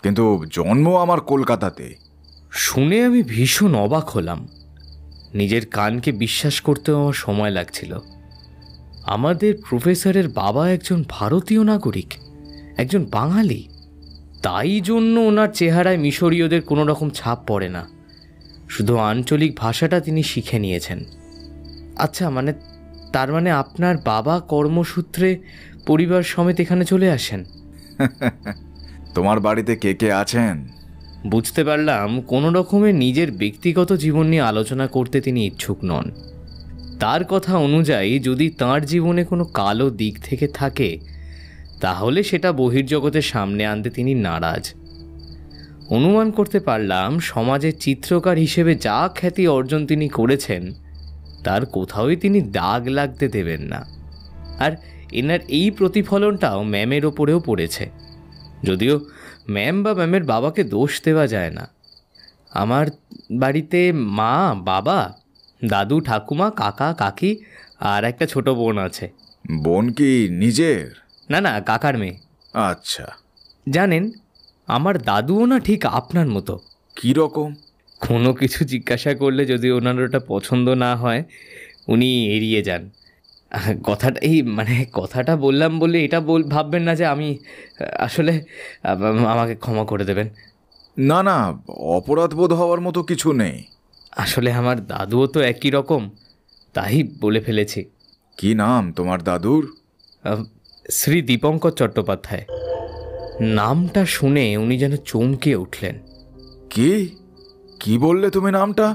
কিন্তু জন্ম আমার কলকাতাতে। শুনে আমি ভীষণ অবাক হলাম। নিজের কানকে বিশ্বাস করতেও আমার সময় লাগছিল। আমাদের প্রফেসরের বাবা একজন ভারতীয় নাগরিক, একজন বাঙালি। তাই জন্য ওনার চেহারায় মিশরীয়দের কোনো রকম ছাপ পড়ে না, শুধু আঞ্চলিক ভাষাটা তিনি শিখে নিয়েছেন। আচ্ছা, মানে তার মানে আপনার বাবা কর্মসূত্রে পরিবার সমেত এখানে চলে আসেন? তোমার বাড়িতে কে কে আছেন? বুঝতে পারলাম কোনো রকমের নিজের ব্যক্তিগত জীবন নিয়ে আলোচনা করতে তিনি ইচ্ছুক নন। তার কথা অনুযায়ী যদি তাঁর জীবনে কোনো কালো দিক থেকে থাকে তাহলে সেটা বহির্জগতের সামনে আনতে তিনি নারাজ। অনুমান করতে পারলাম সমাজের চিত্রকার হিসেবে যা খ্যাতি অর্জন তিনি করেছেন তার কোথাওই তিনি দাগ লাগতে দেবেন না। আর এনার এই প্রতিফলনটাও ম্যামের ওপরেও পড়েছে, যদিও ম্যাম বা ম্যামের বাবাকে দোষ দেওয়া যায় না। আমার বাড়িতে মা, বাবা, দাদু, ঠাকুমা, কাকা, কাকি আর একটা ছোট বোন আছে। বোন কি নিজের? না না, কাকার মেয়ে। আচ্ছা। জানেন, আমার দাদুও না ঠিক আপনার মতো। কি রকম? কোনো কিছু জিজ্ঞাসা করলে যদি ওনার ওটা পছন্দ না হয় উনি এড়িয়ে যান। কথাটা কথাটা বললাম বলে এটা ভাববেন না যে আমি আসলে, আমাকে ক্ষমা করে দেবেন। না না, অপরাধ বোধ হওয়ার মতো কিছু নেই। আসলে আমার দাদুও তো একই রকম, তাই বলে ফেলেছি। কি নাম তোমার দাদুর? শ্রী দীপঙ্কর চট্টোপাধ্যায়। নামটা শুনে উনি যেন চমকে উঠলেন। কি কি বললে তুমি নামটা?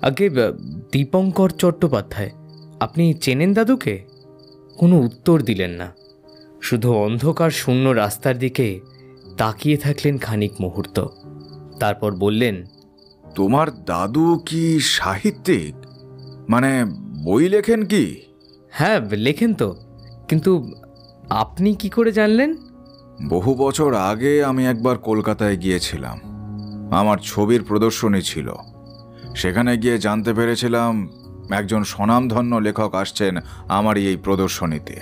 আগে দীপঙ্কর চট্টোপাধ্যায়। আপনি চেনেন দাদুকে? কোনো উত্তর দিলেন না, শুধু অন্ধকার শূন্য রাস্তার দিকে তাকিয়ে থাকলেন খানিক মুহূর্ত। তারপর বললেন, তোমার দাদু কি সাহিত্যিক? মানে বই লেখেন কি? হ্যাঁ লেখেন তো, কিন্তু আপনি কি করে জানলেন? বহু বছর আগে আমি একবার কলকাতায় গিয়েছিলাম, আমার ছবির প্রদর্শনী ছিল। সেখানে গিয়ে জানতে পেরেছিলাম একজন স্বনামধন্য লেখক আসছেন আমারই এই প্রদর্শনীতে।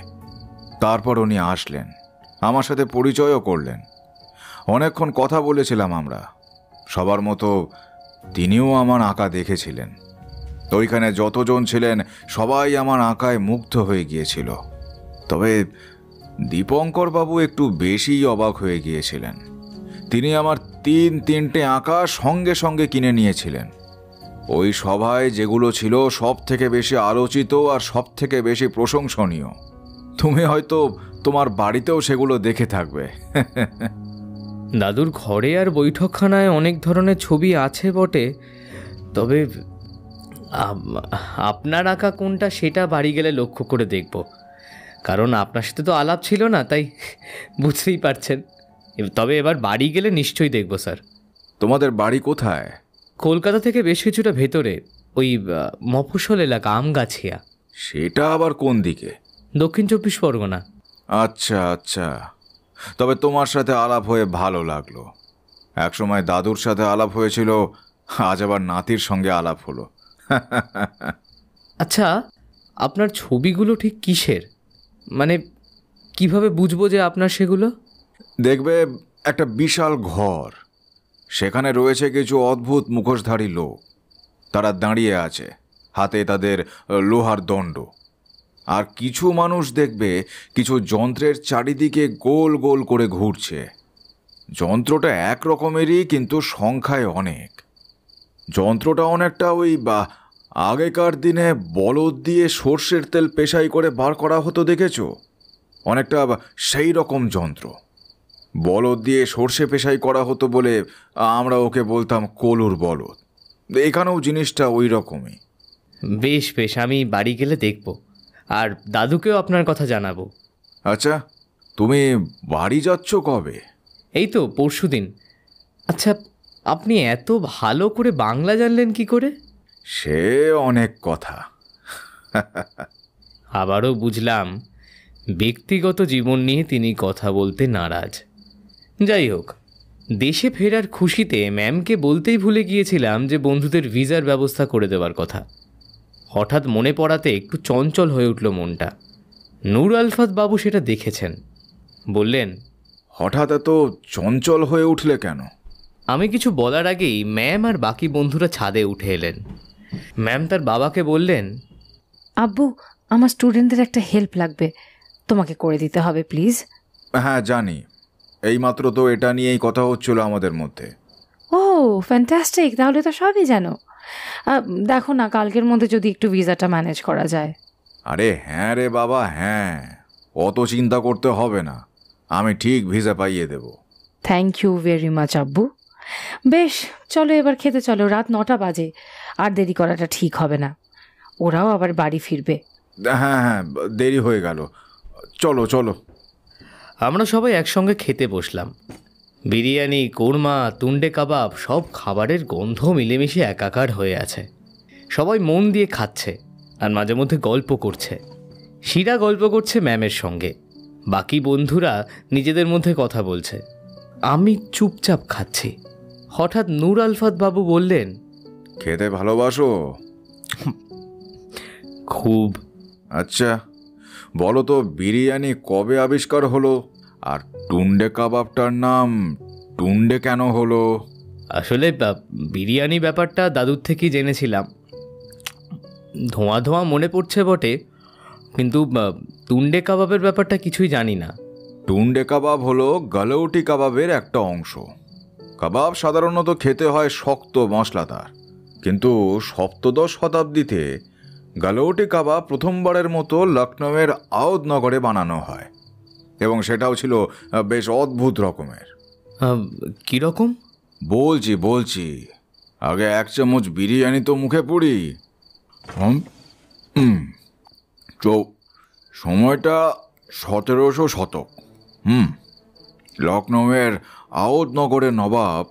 তারপর উনি আসলেন, আমার সাথে পরিচয়ও করলেন। অনেকক্ষণ কথা বলেছিলাম আমরা। সবার মতো তিনিও আমার আঁকা দেখেছিলেন। ওইখানে যতজন ছিলেন সবাই আমার আঁকায় মুগ্ধ হয়ে গিয়েছিল। তবে দীপঙ্কর বাবু একটু বেশিই অবাক হয়ে গিয়েছিলেন। তিনি আমার তিনটে আঁকা সঙ্গে সঙ্গে কিনে নিয়েছিলেন। ওই সভায় যেগুলো ছিল সব থেকে বেশি আলোচিত আর সব থেকে বেশি প্রশংসনীয়। তুমি হয়তো তোমার বাড়িতেও সেগুলো দেখে থাকবে। দাদুর ঘরে আর বৈঠকখানায় অনেক ধরনের ছবি আছে বটে, তবে আপনার আঁকা কোনটা সেটা বাড়ি গেলে লক্ষ্য করে দেখব, কারণ আপনার সাথে তো আলাপ ছিল না, তাই বুঝতেই পারছেন। তবে এবার বাড়ি গেলে নিশ্চয়ই দেখব স্যার। তোমাদের বাড়ি কোথায়? কলকাতা থেকে বেশ কিছুটা ভেতরে, ওই মফস্বল এলাকা, আমগাছিয়া। সেটা আবার কোন দিকে? দক্ষিণ 24 পরগনা। আচ্ছা আচ্ছা, তবে তোমার সাথে আলাপ হয়ে ভালো লাগলো। একসময় দাদুর সাথে আলাপ হয়েছিল, আজ আবার নাতির সঙ্গে আলাপ হলো। আচ্ছা, আপনার ছবিগুলো ঠিক কিসের? মানে কিভাবে বুঝবো যে আপনার সেগুলো? দেখবে একটা বিশাল ঘর, সেখানে রয়েছে কিছু অদ্ভুত মুখোশধারী লোক। তারা দাঁড়িয়ে আছে, হাতে তাদের লোহার দণ্ড। আর কিছু মানুষ দেখবে কিছু যন্ত্রের চারিদিকে গোল গোল করে ঘুরছে। যন্ত্রটা এক রকমেরই, কিন্তু সংখ্যায় অনেক। যন্ত্রটা অনেকটা ওই আগেকার দিনে বলদ দিয়ে সর্ষের তেল পেশাই করে বার করা হতো, দেখেছো? অনেকটা সেই রকম যন্ত্র। বলদ দিয়ে সর্ষে পেশাই করা হতো বলে আমরা ওকে বলতাম কলুর বলদ। এখানেও জিনিসটা ওই রকমই। বেশ বেশ, আমি বাড়ি গেলে দেখব, আর দাদুকেও আপনার কথা জানাবো। আচ্ছা, তুমি বাড়ি যাচ্ছ কবে? এই তো পরশুদিন। আচ্ছা, আপনি এত ভালো করে বাংলা জানলেন কি করে? সে অনেক কথা। আবারও বুঝলাম ব্যক্তিগত জীবন নিয়ে তিনি কথা বলতে নারাজ। যাই হোক, দেশে ফেরার খুশিতে ম্যামকে বলতেই ভুলে গিয়েছিলাম যে বন্ধুদের ভিসার ব্যবস্থা করে দেওয়ার কথা। হঠাৎ মনে পড়াতে একটু চঞ্চল হয়ে উঠল মনটা। নূর আলফাত বাবু সেটা দেখেছেন, বললেন, হঠাৎ এত চঞ্চল হয়ে উঠলে কেন? আমি কিছু বলার আগেই ম্যাম আর বাকি বন্ধুরা ছাদে উঠে এলেন। ম্যাম তার বাবাকে বললেন, আব্বু, আমার স্টুডেন্টদের একটা হেল্প লাগবে, তোমাকে করে দিতে হবে প্লিজ। হ্যাঁ জানি, এইমাত্র তো এটা নিয়েই কথা হচ্ছিল আমাদের মধ্যে। ও ফ্যান্টাস্টিক, তাহলে তো সবই জানো। দেখো না, কালকের মধ্যে যদি একটু ভিসাটা ম্যানেজ করা যায়। আরে হ্যাঁ রে বাবা, হ্যাঁ, অত চিন্তা করতে হবে না, আমি ঠিক ভিসা পাইয়ে দেব। থ্যাংক ইউ ভেরি মাচ আব্বু। বেশ, চলো এবার খেতে চলো, রাত 9টা বাজে, আর দেরি করাটা ঠিক হবে না, ওরাও আবার বাড়ি ফিরবে। হ্যাঁ হ্যাঁ, দেরি হয়ে গেল, চলো চলো। আমরা সবাই একসঙ্গে খেতে বসলাম। বিরিয়ানি, কোরমা, তুন্ডে কাবাব, সব খাবারের গন্ধ মিলেমিশে একাকার হয়ে আছে। সবাই মন দিয়ে খাচ্ছে আর মাঝে মধ্যে গল্প করছে। শিরা গল্প করছে ম্যামের সঙ্গে, বাকি বন্ধুরা নিজেদের মধ্যে কথা বলছে। আমি চুপচাপ খাচ্ছি। হঠাৎ নূর আলফাত বাবু বললেন, খেতে ভালোবাসো? খুব। আচ্ছা বলো তো, বিরিয়ানি কবে আবিষ্কার হলো, আর টুন্ডে কাবাবটার নাম টুন্ডে কেন হলো? আসলে বিরিয়ানি ব্যাপারটা দাদুর থেকেই জেনেছিলাম, ধোঁয়া ধোঁয়া মনে পড়ছে বটে, কিন্তু টুন্ডে কাবাবের ব্যাপারটা কিছুই জানি না। টুন্ডে কাবাব হলো গালৌটি কাবাবের একটা অংশ। কাবাব সাধারণত খেতে হয় শক্ত মশলাদার, কিন্তু সপ্তদশ শতাব্দীতে গালৌটি কাবাব প্রথমবারের মতো লখনৌয়ের আওধ নগরে বানানো হয়, এবং সেটাও ছিল বেশ অদ্ভুত রকমের। কীরকম? বলছি, আগে 1 চামচ বিরিয়ানি তো মুখে পুরি। সময়টা 1700 শতক। লখনৌয়ের আওধ নগরের নবাব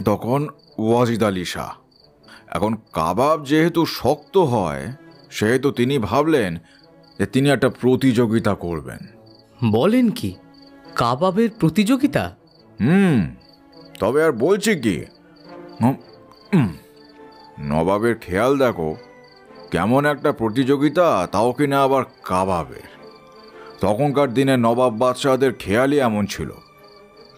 তখন ওয়াজিদ আলী শাহ। এখন কাবাব যেহেতু শক্ত হয়, সেহেতু তিনি ভাবলেন যে তিনি একটা প্রতিযোগিতা করবেন। বলেন কি, কাবাবের প্রতিযোগিতা? তবে আর বলছি কি, নবাবের খেয়াল দেখো, কেমন একটা প্রতিযোগিতা, তাও কিনা আবার কাবাবের। তখনকার দিনে নবাব বাদশাহদের খেয়ালই এমন ছিল।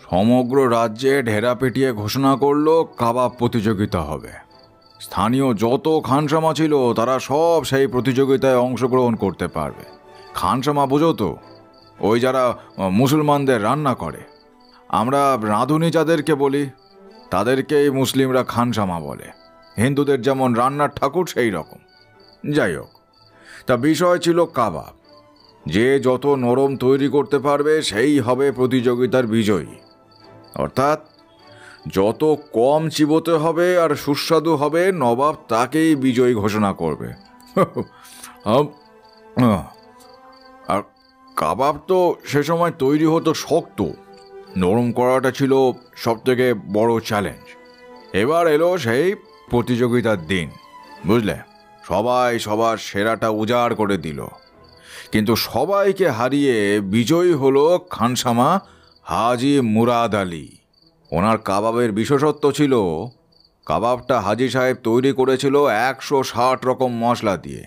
সমগ্র রাজ্যে ঢেরা পেটিয়ে ঘোষণা করলো কাবাব প্রতিযোগিতা হবে। স্থানীয় যত খানসামা ছিল তারা সব সেই প্রতিযোগিতায় অংশগ্রহণ করতে পারবে। খানসামা বোঝো তো, ওই যারা মুসলমানদের রান্না করে। আমরা রাঁধুনি যাদেরকে বলি, তাদেরকেই মুসলিমরা খানসামা বলে। হিন্দুদের যেমন রান্নার ঠাকুর, সেই রকম। যাই হোক, তা বিষয় ছিল কাবাব। যে যত নরম তৈরি করতে পারবে সেই হবে প্রতিযোগিতার বিজয়ী। অর্থাৎ যত কম চিবোতে হবে আর সুস্বাদু হবে, নবাব তাকেই বিজয়ী ঘোষণা করবে। আর কাবাব তো সে সময় তৈরি হতো শক্ত, নরম করাটা ছিল সবথেকে বড় চ্যালেঞ্জ। এবার এলো সেই প্রতিযোগিতার দিন, বুঝলে। সবাই সবার সেরাটা উজাড় করে দিল, কিন্তু সবাইকে হারিয়ে বিজয়ী হলো খানসামা হাজি মুরাদ আলী। ওনার কাবাবের বিশেষত্ব ছিল, কাবাবটা হাজি সাহেব তৈরি করেছিল 160 রকম মশলা দিয়ে।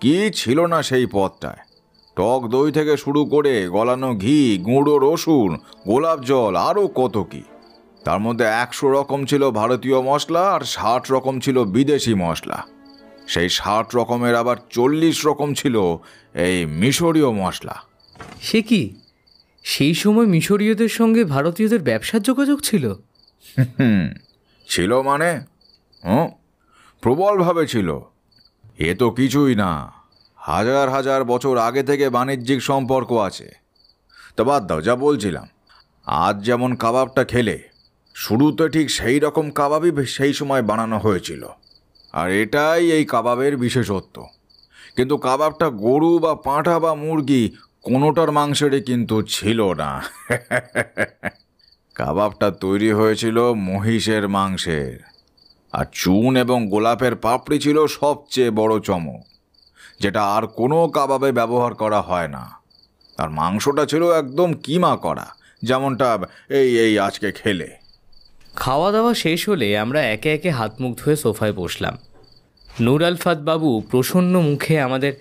কি ছিল না সেই পদটায়! টক দই থেকে শুরু করে গলানো ঘি, গুঁড়ো রসুন, গোলাপ জল, আরও কত কি। তার মধ্যে 100 রকম ছিল ভারতীয় মশলা আর 60 রকম ছিল বিদেশি মশলা। সেই 60 রকমের আবার 40 রকম ছিল এই মিশরীয় মশলা। সে কি, সেই সময় মিশরীয়দের সঙ্গে ভারতীয়দের ব্যবসার যোগাযোগ ছিল? ছিল মানে প্রবলভাবে ছিল। এ তো কিছুই না, হাজার হাজার বছর আগে থেকে বাণিজ্যিক সম্পর্ক আছে। তা বাদ দাও, যা বলছিলাম, আজ যেমন কাবাবটা খেলে, শুরুতে ঠিক সেই রকম কাবাবই সেই সময় বানানো হয়েছিল। আর এটাই এই কাবাবের বিশেষত্ব। কিন্তু কাবাবটা গরু বা পাঁঠা বা মুরগি কোনোটার মাংসেরই কিন্তু ছিল না। কাবাবটা তৈরি হয়েছিল মহিষের মাংসের, আর চুন এবং গোলাপের পাপড়ি ছিল সবচেয়ে বড় চমক, যেটা আর কোনো কাবাবে ব্যবহার করা হয় না। আর মাংসটা ছিল একদম কিমা করা, যেমনটা এই এই আজকে খেলে। খাওয়া দাওয়া শেষ হলে আমরা একে একে হাত মুখ ধুয়ে সোফায় বসলাম। নূর আলফাত বাবু প্রসন্ন মুখে আমাদের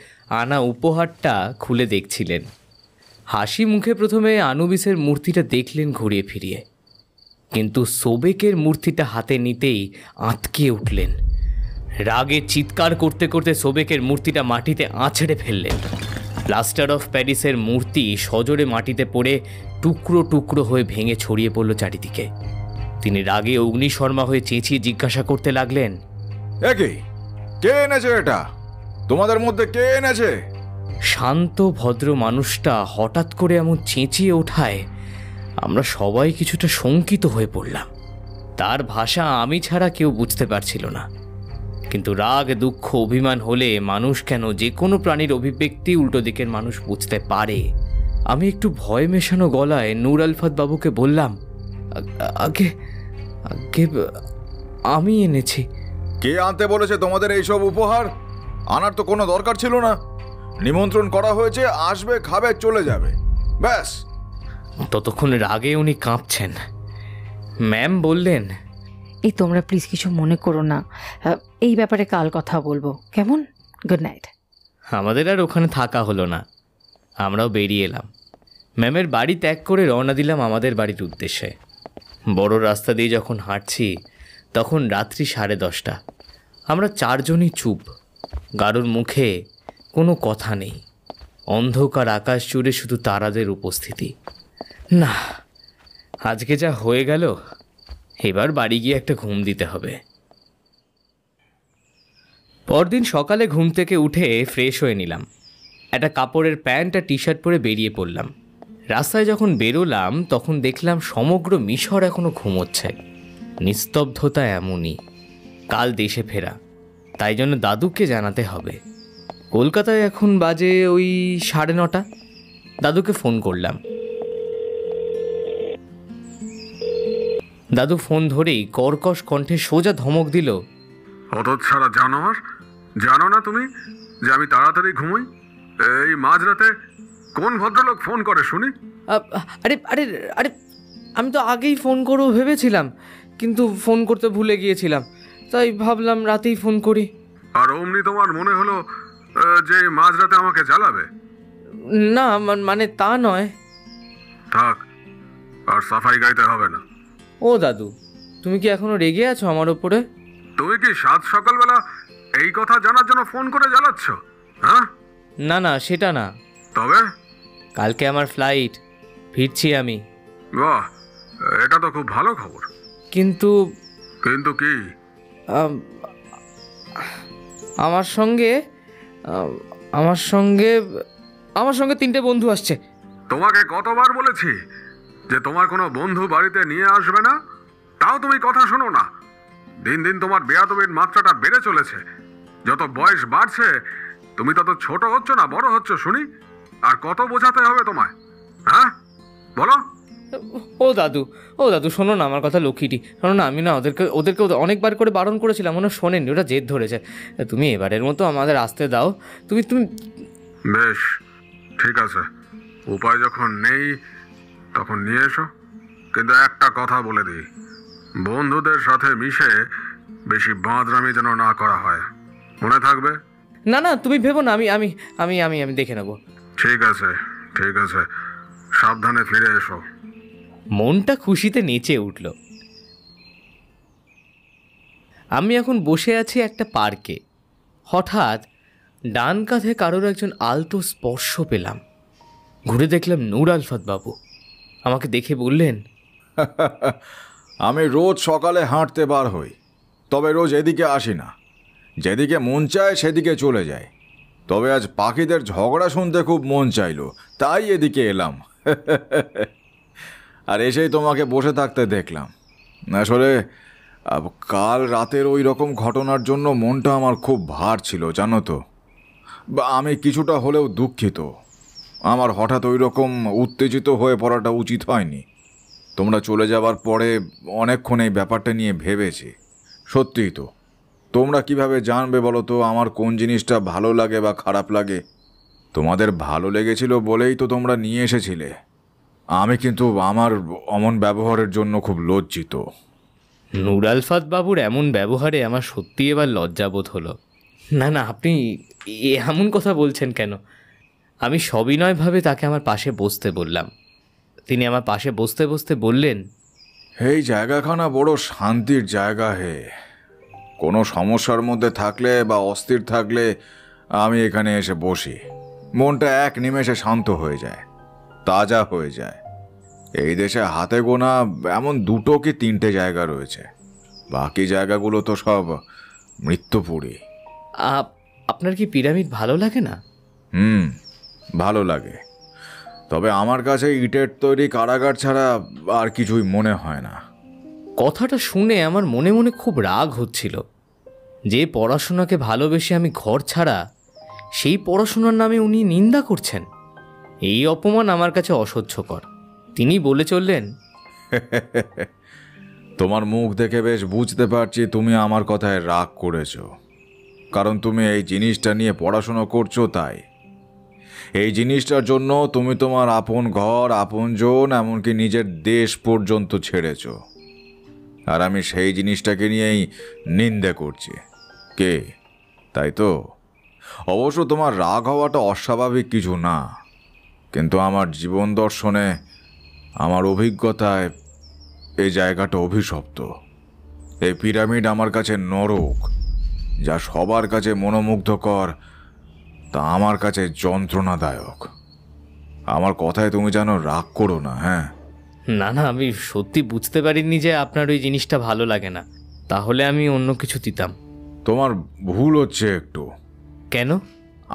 আনা উপহারটা খুলে দেখছিলেন। হাসি মুখে প্রথমে আনুবিসের মূর্তিটা দেখলেন ঘুরিয়ে ফিরিয়ে, কিন্তু সোবেকের মূর্তিটা হাতে নিতেই আঁতকে উঠলেন। রাগে চিৎকার করতে করতে সোবেকের মূর্তিটা মাটিতে আছড়ে ফেললেন। প্লাস্টার অফ প্যারিসের মূর্তি সজোরে মাটিতে পড়ে টুকরো টুকরো হয়ে ভেঙে ছড়িয়ে পড়ল চারিদিকে। তিনি রাগে অগ্নিশর্মা হয়ে চেঁচিয়ে জিজ্ঞাসা করতে লাগলেন, কে এনেছে এটা? তোমাদের মধ্যে কে এনেছে? শান্ত ভদ্র মানুষটা হঠাৎ করে এমন চেঁচিয়ে ওঠায় আমরা সবাই কিছুটা শঙ্কিত হয়ে পড়লাম। তার ভাষা আমি ছাড়া কেউ বুঝতে পারছিল না, কিন্তু রাগ দুঃখ অভিমান হলে মানুষ কেন যে কোনো প্রাণীর অভিব্যক্তি উল্টো দিকের মানুষ বুঝতে পারে। আমি একটু ভয় মেশানো গলায় নূর আলফাত বাবুকে বললাম, আগে আগে আমি এনেছি। কে আনতে বলেছে তোমাদের এইসব উপহার? আনার তো কোনো দরকার ছিল না। নিমন্ত্রণ করা হয়েছে, আসবে, খাবে, চলে যাবে, ব্যাস। ততক্ষণ রাগে উনি কাঁপছেন। ম্যাম বললেন, এই তোমরা প্লিজ কিছু মনে করো না, এই ব্যাপারে কাল কথা বলবো, কেমন? Good night. আমাদের আর ওখানে থাকা হলো না, আমরাও বেরিয়ে এলাম। ম্যামের বাড়ি ত্যাগ করে রওনা দিলাম আমাদের বাড়ির উদ্দেশ্যে। বড় রাস্তা দিয়ে যখন হাঁটছি তখন রাত্রি 10:30। আমরা চারজনই চুপ, কারোর মুখে কোনো কথা নেই। অন্ধকার আকাশ জুড়ে শুধু তারাদের উপস্থিতি। না, আজকে যা হয়ে গেল, এবার বাড়ি গিয়ে একটা ঘুম দিতে হবে। পরদিন সকালে ঘুম থেকে উঠে ফ্রেশ হয়ে নিলাম, একটা কাপড়ের প্যান্ট আর টি শার্ট পরে বেরিয়ে পড়লাম। রাস্তায় যখন বেরোলাম তখন দেখলাম সমগ্র মিশর এখনও ঘুমোচ্ছে। নিস্তব্ধতা এমনই। কাল দেশে ফেরা, তাই জন্য দাদুকে জানাতে হবে। কলকাতায় এখন বাজে ওই 9:30। দাদুকে ফোন করলাম। দাদু ফোন ধরেই কর্কশ কণ্ঠে সোজা ধমক দিল, হতচ্ছাড়া জানোয়ার, জানো না তুমি যে আমি তাড়াতাড়ি ঘুমোই? এই মাঝরাতে কোন ভদ্রলোক ফোন করে শুনি? আরে আরে আরে আমি তো আগেই ফোন করবো ভেবেছিলাম, কিন্তু ফোন করতে ভুলে গিয়েছিলাম, তাই ভাবলাম রাতেই ফোন করি। আর অমনি তোমার মনে হলো যে মাঝরাতে আমাকে জ্বালাবে? না, মানে তা নয়। থাক, আর সাফাই গাইতে হবে না। ও দাদু, তুমি কি এখনো রেগে আছো আমার ওপরে? তুমি কি সাত সকালবেলা এই কথা জানার জন্য ফোন করে জ্বালাচ্ছ? হ্যাঁ? না না, সেটা না। তবে কালকে আমার ফ্লাইট, ফিরছি আমি। বাহ, এটা তো খুব ভালো খবর। কিন্তু কিন্তু কি? আমার সঙ্গে 3টে বন্ধু আসছে। তোমাকে কতবার বলেছি যে তোমার কোনো বন্ধু বাড়িতে নিয়ে আসবে না, তাও তুমি কথা শোনো না। দিন দিন তোমার বেয়াদবির মাত্রাটা বেড়ে চলেছে। যত বয়স বাড়ছে তুমি তত ছোট হচ্ছ না বড় হচ্ছ শুনি। আর কত বোঝাতে হবে তোমায়? হ্যাঁ, বলো। ও দাদু শোনো না আমার কথা, লক্ষ্মীটি শোনো না। আমি না ওদেরকে অনেকবার করে বারণ করেছিলাম, ওরা শোনেনি, ওরা জেদ ধরেছে। তুমি এবারের মতো আমাদের আসতে দাও। তুমি বেশ, ঠিক আছে, উপায় যখন নেই তখন নিয়ে এসো। কিন্তু একটা কথা বলে দিই, বন্ধুদের সাথে মিশে বেশি বাঁদরামি যেন না করা হয়, মনে থাকবে? না না, তুমি ভেবো না, আমি আমি আমি আমি আমি দেখে নেব। ঠিক আছে, ঠিক আছে, সাবধানে ফিরে এসো। মনটা খুশিতে নেচে উঠল। আমি এখন বসে আছি একটা পার্কে। হঠাৎ ডান কাঁধে কারোর একজন আলতো স্পর্শ পেলাম। ঘুরে দেখলাম নূর আলফাত বাবু। আমাকে দেখে বললেন, আমি রোজ সকালে হাঁটতে বার হই, তবে রোজ এদিকে আসি না। যেদিকে মন চায় সেদিকে চলে যায়। তবে আজ পাখিদের ঝগড়া শুনতে খুব মন চাইলো, তাই এদিকে এলাম। আর এসেই তোমাকে বসে থাকতে দেখলাম। আসলে কাল রাতের ওই রকম ঘটনার জন্য মনটা আমার খুব ভার ছিল, জানো তো। আমি কিছুটা হলেও দুঃখিত। আমার হঠাৎ ওই রকম উত্তেজিত হয়ে পড়াটা উচিত হয়নি। তোমরা চলে যাবার পরে অনেকক্ষণ এই ব্যাপারটা নিয়ে ভেবেছি। সত্যিই তো, তোমরা কিভাবে জানবে বলো তো আমার কোন জিনিসটা ভালো লাগে বা খারাপ লাগে? তোমাদের ভালো লেগেছিল বলেই তো তোমরা নিয়ে এসেছিলে। আমি কিন্তু আমার অমন ব্যবহারের জন্য খুব লজ্জিত। নূর আলফাত বাবুর এমন ব্যবহারে আমার সত্যি এবার লজ্জাবোধ হলো। না না, আপনি এমন কথা বলছেন কেন? আমি সবিনয়ভাবে তাকে আমার পাশে বসতে বললাম। তিনি আমার পাশে বসতে বসতে বললেন, এই জায়গাখানা বড় শান্তির জায়গা হে। কোনো সমস্যার মধ্যে থাকলে বা অস্থির থাকলে আমি এখানে এসে বসি, মনটা এক নিমেষে শান্ত হয়ে যায়, তাজা হয়ে যায়। এই দেশে হাতে গোনা এমন 2 কি 3টে জায়গা রয়েছে, বাকি জায়গাগুলো তো সব মৃত্যুপুরী। আপনার কি পিরামিড ভালো লাগে না? ভালো লাগে, তবে আমার কাছে ইটের তৈরি কারাগার ছাড়া আর কিছুই মনে হয় না। কথাটা শুনে আমার মনে মনে খুব রাগ হচ্ছিল। যে পড়াশোনাকে ভালোবেসে আমি ঘর ছাড়া, সেই পড়াশোনার নামে উনি নিন্দা করছেন। এই অপমান আমার কাছে অসহ্যকর। তিনি বলে চললেন, তোমার মুখ দেখে বেশ বুঝতে পারছি তুমি আমার কথায় রাগ করেছো, কারণ তুমি এই জিনিসটা নিয়ে পড়াশোনা করছো। তাই এই জিনিসটার জন্য তুমি তোমার আপন ঘর, আপনজন, এমনকি নিজের দেশ পর্যন্ত ছেড়েছো। আর আমি সেই জিনিসটাকে নিয়েই নিন্দে করছি। কে? তাই তো? অবশ্য তোমার রাগ হওয়াটা অস্বাভাবিক কিছু না, কিন্তু আমার জীবন দর্শনে, আমার অভিজ্ঞতায় এই জায়গাটা অভিশপ্ত। এই পিরামিড আমার কাছে নরক। যা সবার কাছে মনোমুগ্ধকর, তা আমার কাছে যন্ত্রণাদায়ক। আমার কথায় তুমি যেন রাগ করো না। হ্যাঁ, না না, আমি সত্যি বুঝতে পারিনি যে আপনার ওই জিনিসটা ভালো লাগে না। তাহলে আমি অন্য কিছু দিতাম। তোমার ভুল হচ্ছে একটু। কেন?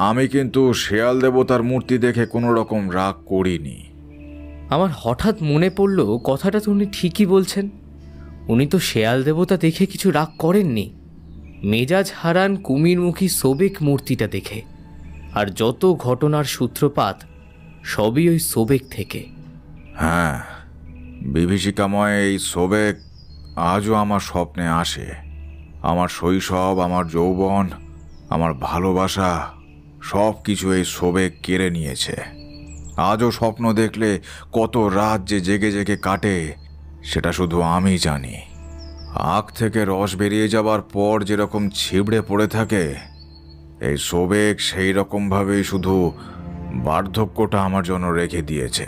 আমি কিন্তু শেয়াল দেবতার মূর্তি দেখে কোনো রকম রাগ করিনি। আমার হঠাৎ মনে পড়ল, কথাটা তো উনি ঠিকই বলছেন। উনি তো শেয়াল দেবতা দেখে কিছু রাগ করেননি, মেজাজ হারান কুমিরমুখী সোবেক মূর্তিটা দেখে। আর যত ঘটনার সূত্রপাত সবই ওই সোবেক থেকে। হ্যাঁ, বিভীষিকাময় এই সোবেক আজও আমার স্বপ্নে আসে। আমার শৈশব, আমার যৌবন, আমার ভালোবাসা সব কিছু এই সোবেক কেড়ে নিয়েছে। আজও স্বপ্ন দেখলে কত রাত যে জেগে জেগে কাটে সেটা শুধু আমি জানি। আখ থেকে রস বেরিয়ে যাবার পর যেরকম ছিবড়ে পড়ে থাকে, এই সোবেক সেই রকমভাবেই শুধু বার্ধক্যটা আমার জন্য রেখে দিয়েছে।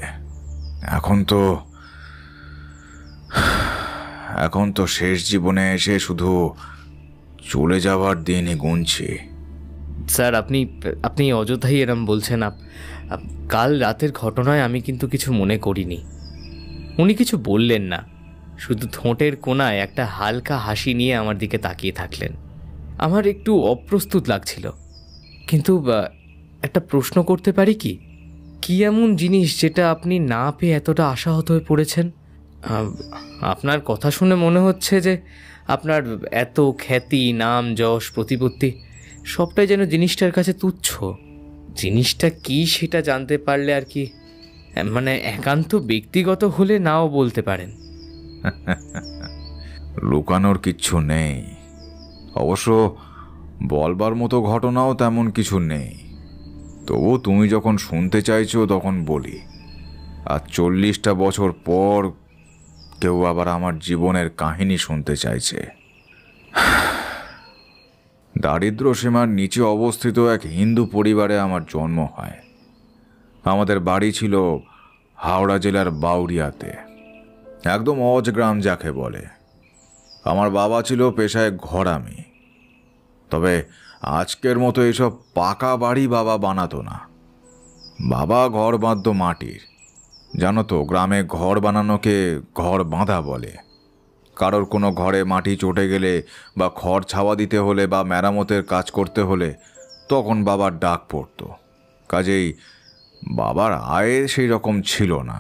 এখন তো শেষ জীবনে এসে শুধু চলে যাওয়ার দিনই গুনছি। স্যার, আপনি অযথাই এরম বলছেন। কাল রাতের ঘটনায় আমি কিন্তু কিছু মনে করিনি। উনি কিছু বললেন না, শুধু ঠোঁটের কোণায় একটা হালকা হাসি নিয়ে আমার দিকে তাকিয়ে থাকলেন। আমার একটু অপ্রস্তুত লাগছিল, কিন্তু একটা প্রশ্ন করতে পারি কি? কি এমন জিনিস যেটা আপনি না পেয়ে এতটা আশাহত হয়ে পড়েছেন? আপনার কথা শুনে মনে হচ্ছে যে আপনার এত খ্যাতি, নাম, যশ, প্রতিপত্তি সবটাই যেন জিনিসটার কাছে তুচ্ছ। জিনিসটা কি সেটা জানতে পারলে আর কি, মানে একান্ত ব্যক্তিগত হলে নাও বলতে পারেন। লুকানোর কিচ্ছু নেই। অবশ্য বলবার মতো ঘটনাও তেমন কিছু নেই। তবু তুমি যখন শুনতে চাইছো তখন বলি। আর 40টা বছর পর কেউ আবার আমার জীবনের কাহিনী শুনতে চাইছে। দারিদ্র সীমার নিচে অবস্থিত এক হিন্দু পরিবারে আমার জন্ম হয়। আমাদের বাড়ি ছিল হাওড়া জেলার বাউরিয়াতে, একদম অজগ্রাম যাকে বলে। আমার বাবা ছিল পেশায় ঘরামি। তবে আজকের মতো এসব পাকা বাড়ি বাবা বানাতো না। বাবা ঘর বাঁধত মাটির। জানো তো, গ্রামে ঘর বানানোকে ঘর বাঁধা বলে। কারোর কোনো ঘরে মাটি চটে গেলে বা খড় ছাওয়া দিতে হলে বা মেরামতের কাজ করতে হলে তখন বাবার ডাক পড়ত। কাজেই বাবার আয় সেই রকম ছিল না।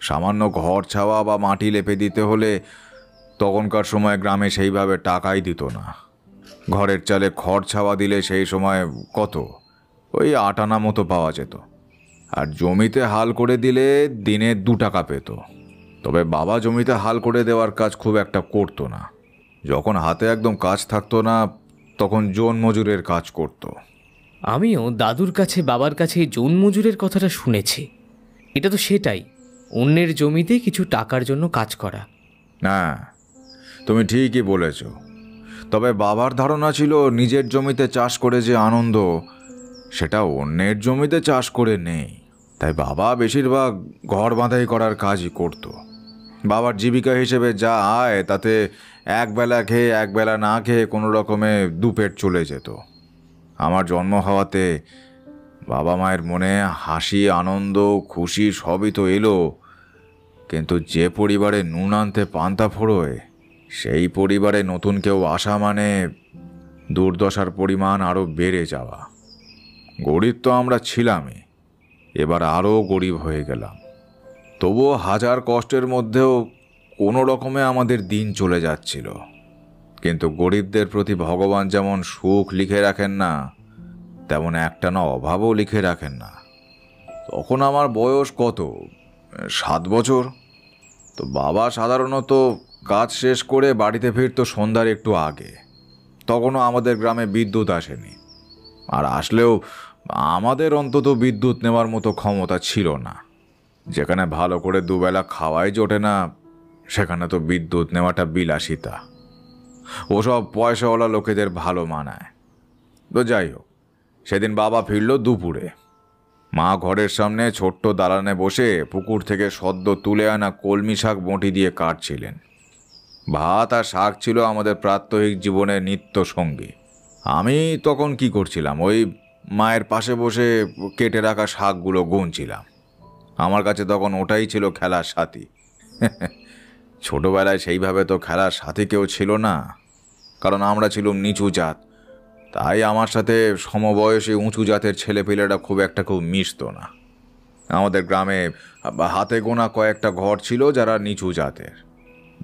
সামান্য ঘর ছাওয়া বা মাটি লেপে দিতে হলে তখনকার সময় গ্রামে সেইভাবে টাকাই দিত না। ঘরের চালে খড় ছাওয়া দিলে সেই সময় কত, ওই 8 আনা মতো পাওয়া যেত। আর জমিতে হাল করে দিলে দিনে 2 টাকা পেত। তবে বাবা জমিতে হাল করে দেওয়ার কাজ খুব একটা করতো না। যখন হাতে একদম কাজ থাকতো না তখন জন মজুরের কাজ করত। আমিও দাদুর কাছে বাবার কাছে এই জোন মজুরের কথাটা শুনেছি। এটা তো সেটাই, অন্যের জমিতে কিছু টাকার জন্য কাজ করা। না, তুমি ঠিকই বলেছ। তবে বাবার ধারণা ছিল নিজের জমিতে চাষ করে যে আনন্দ, সেটা অন্যের জমিতে চাষ করে নেই। তাই বাবা বেশিরভাগ ঘর বাঁধাই করার কাজই করত। বাবার জীবিকা হিসেবে যা আয় তাতে একবেলা খেয়ে একবেলা না খেয়ে কোনো রকমে দুপেট চলে যেত। আমার জন্ম হওয়াতে বাবা মায়ের মনে হাসি, আনন্দ, খুশি সবই তো এলো, কিন্তু যে পরিবারে নুন আনতে পান্তা ফোড়োয় সেই পরিবারে নতুন কেউ আসা মানে দুর্দশার পরিমাণ আরও বেড়ে যাওয়া। গরিব তো আমরা ছিলামই, এবার আরও গরিব হয়ে গেলাম। তবুও হাজার কষ্টের মধ্যেও কোনো রকমে আমাদের দিন চলে যাচ্ছিল। কিন্তু গরিবদের প্রতি ভগবান যেমন সুখ লিখে রাখেন না, তেমন একটানা অভাবও লিখে রাখেন না। তখন আমার বয়স কত, 7 বছর। তো বাবা সাধারণত কাজ শেষ করে বাড়িতে ফিরত সন্ধ্যার একটু আগে। তখনও আমাদের গ্রামে বিদ্যুৎ আসেনি, আর আসলেও আমাদের অন্তত বিদ্যুৎ নেওয়ার মতো ক্ষমতা ছিল না। যেখানে ভালো করে দুবেলা খাওয়াই জোটে না, সেখানে তো বিদ্যুৎ নেওয়াটা বিলাসিতা। ওসব পয়সাওয়ালা লোকেদের ভালো মানায়। তো যাই হোক, সেদিন বাবা ফিরল দুপুরে। মা ঘরের সামনে ছোট্ট দালানে বসে পুকুর থেকে সদ্য তুলে আনা কলমি শাক বঁটি দিয়ে কাটছিলেন। ভাত আর শাক ছিল আমাদের প্রাত্যহিক জীবনের নিত্য সঙ্গী। আমি তখন কি করছিলাম, ওই মায়ের পাশে বসে কেটে রাখা শাকগুলো গুনছিলাম। আমার কাছে তখন ওটাই ছিল খেলার সাথী। ছোটবেলায় সেইভাবে তো খেলার সাথী কেউ ছিল না, কারণ আমরা ছিলাম নিচু জাত। তাই আমার সাথে সমবয়সী উঁচু জাতের ছেলেপিলেরা খুব মিশত না। আমাদের গ্রামে হাতে গোনা কয়েকটা ঘর ছিল যারা নিচু জাতের।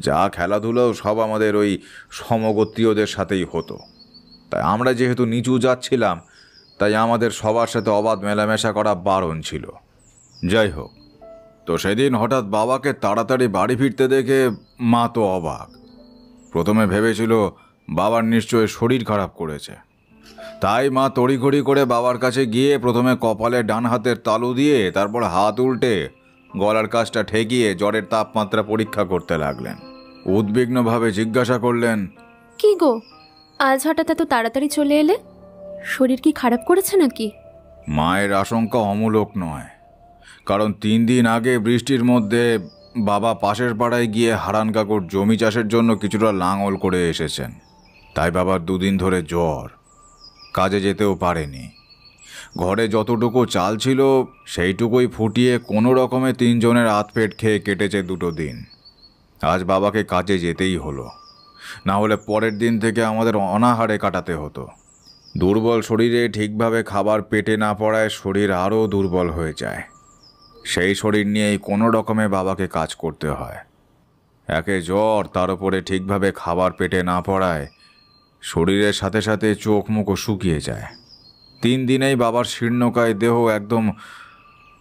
যা খেলাধুলো সব আমাদের ওই সমগোত্রীয়দের সাথেই হতো। তাই আমরা যেহেতু নিচু জাত ছিলাম, তাই আমাদের সবার সাথে অবাধ মেলামেশা করা বারণ ছিল। যাই হোক, তো সেদিন হঠাৎ বাবাকে তাড়াতাড়ি বাড়ি ফিরতে দেখে মা তো অবাক। প্রথমে ভেবেছিল বাবার নিশ্চয়ই শরীর খারাপ করেছে। তাই মা তড়িঘড়ি করে বাবার কাছে গিয়ে প্রথমে কপালে ডান হাতের তালু দিয়ে, তারপর হাত উল্টে গলার কাছটা ঠেকিয়ে জ্বরের তাপমাত্রা পরীক্ষা করতে লাগলেন। উদ্বিগ্নভাবে জিজ্ঞাসা করলেন, কি গো, আজ হঠাৎ এত তাড়াতাড়ি চলে এলে? শরীর কি খারাপ করেছে নাকি? মায়ের আশঙ্কা অমূলক নয়, কারণ 3 দিন আগে বৃষ্টির মধ্যে বাবা পাশের পাড়ায় গিয়ে হারান কাকুর জমি চাষের জন্য কিছুটা লাঙল করে এসেছেন। তাই বাবার 2 দিন ধরে জ্বর, কাজে যেতেও পারেনি। ঘরে যতটুকু চাল ছিল সেইটুকুই ফুটিয়ে কোনো রকমে 3 জনের আধপেট খেয়ে কেটেছে 2 দিন। আজ বাবাকে কাজে যেতেই হলো, না হলে পরের দিন থেকে আমাদের অনাহারে কাটাতে হতো। দুর্বল শরীরে ঠিকভাবে খাবার পেটে না পড়ায় শরীর আরও দুর্বল হয়ে যায়। সেই শরীর নিয়েই কোনো রকমে বাবাকে কাজ করতে হয়। একে জ্বর, তার উপরে ঠিকভাবে খাবার পেটে না পড়ায় শরীরের সাথে সাথে চোখ মুখও শুকিয়ে যায়। 3 দিনেই বাবার শীর্ণকায় দেহ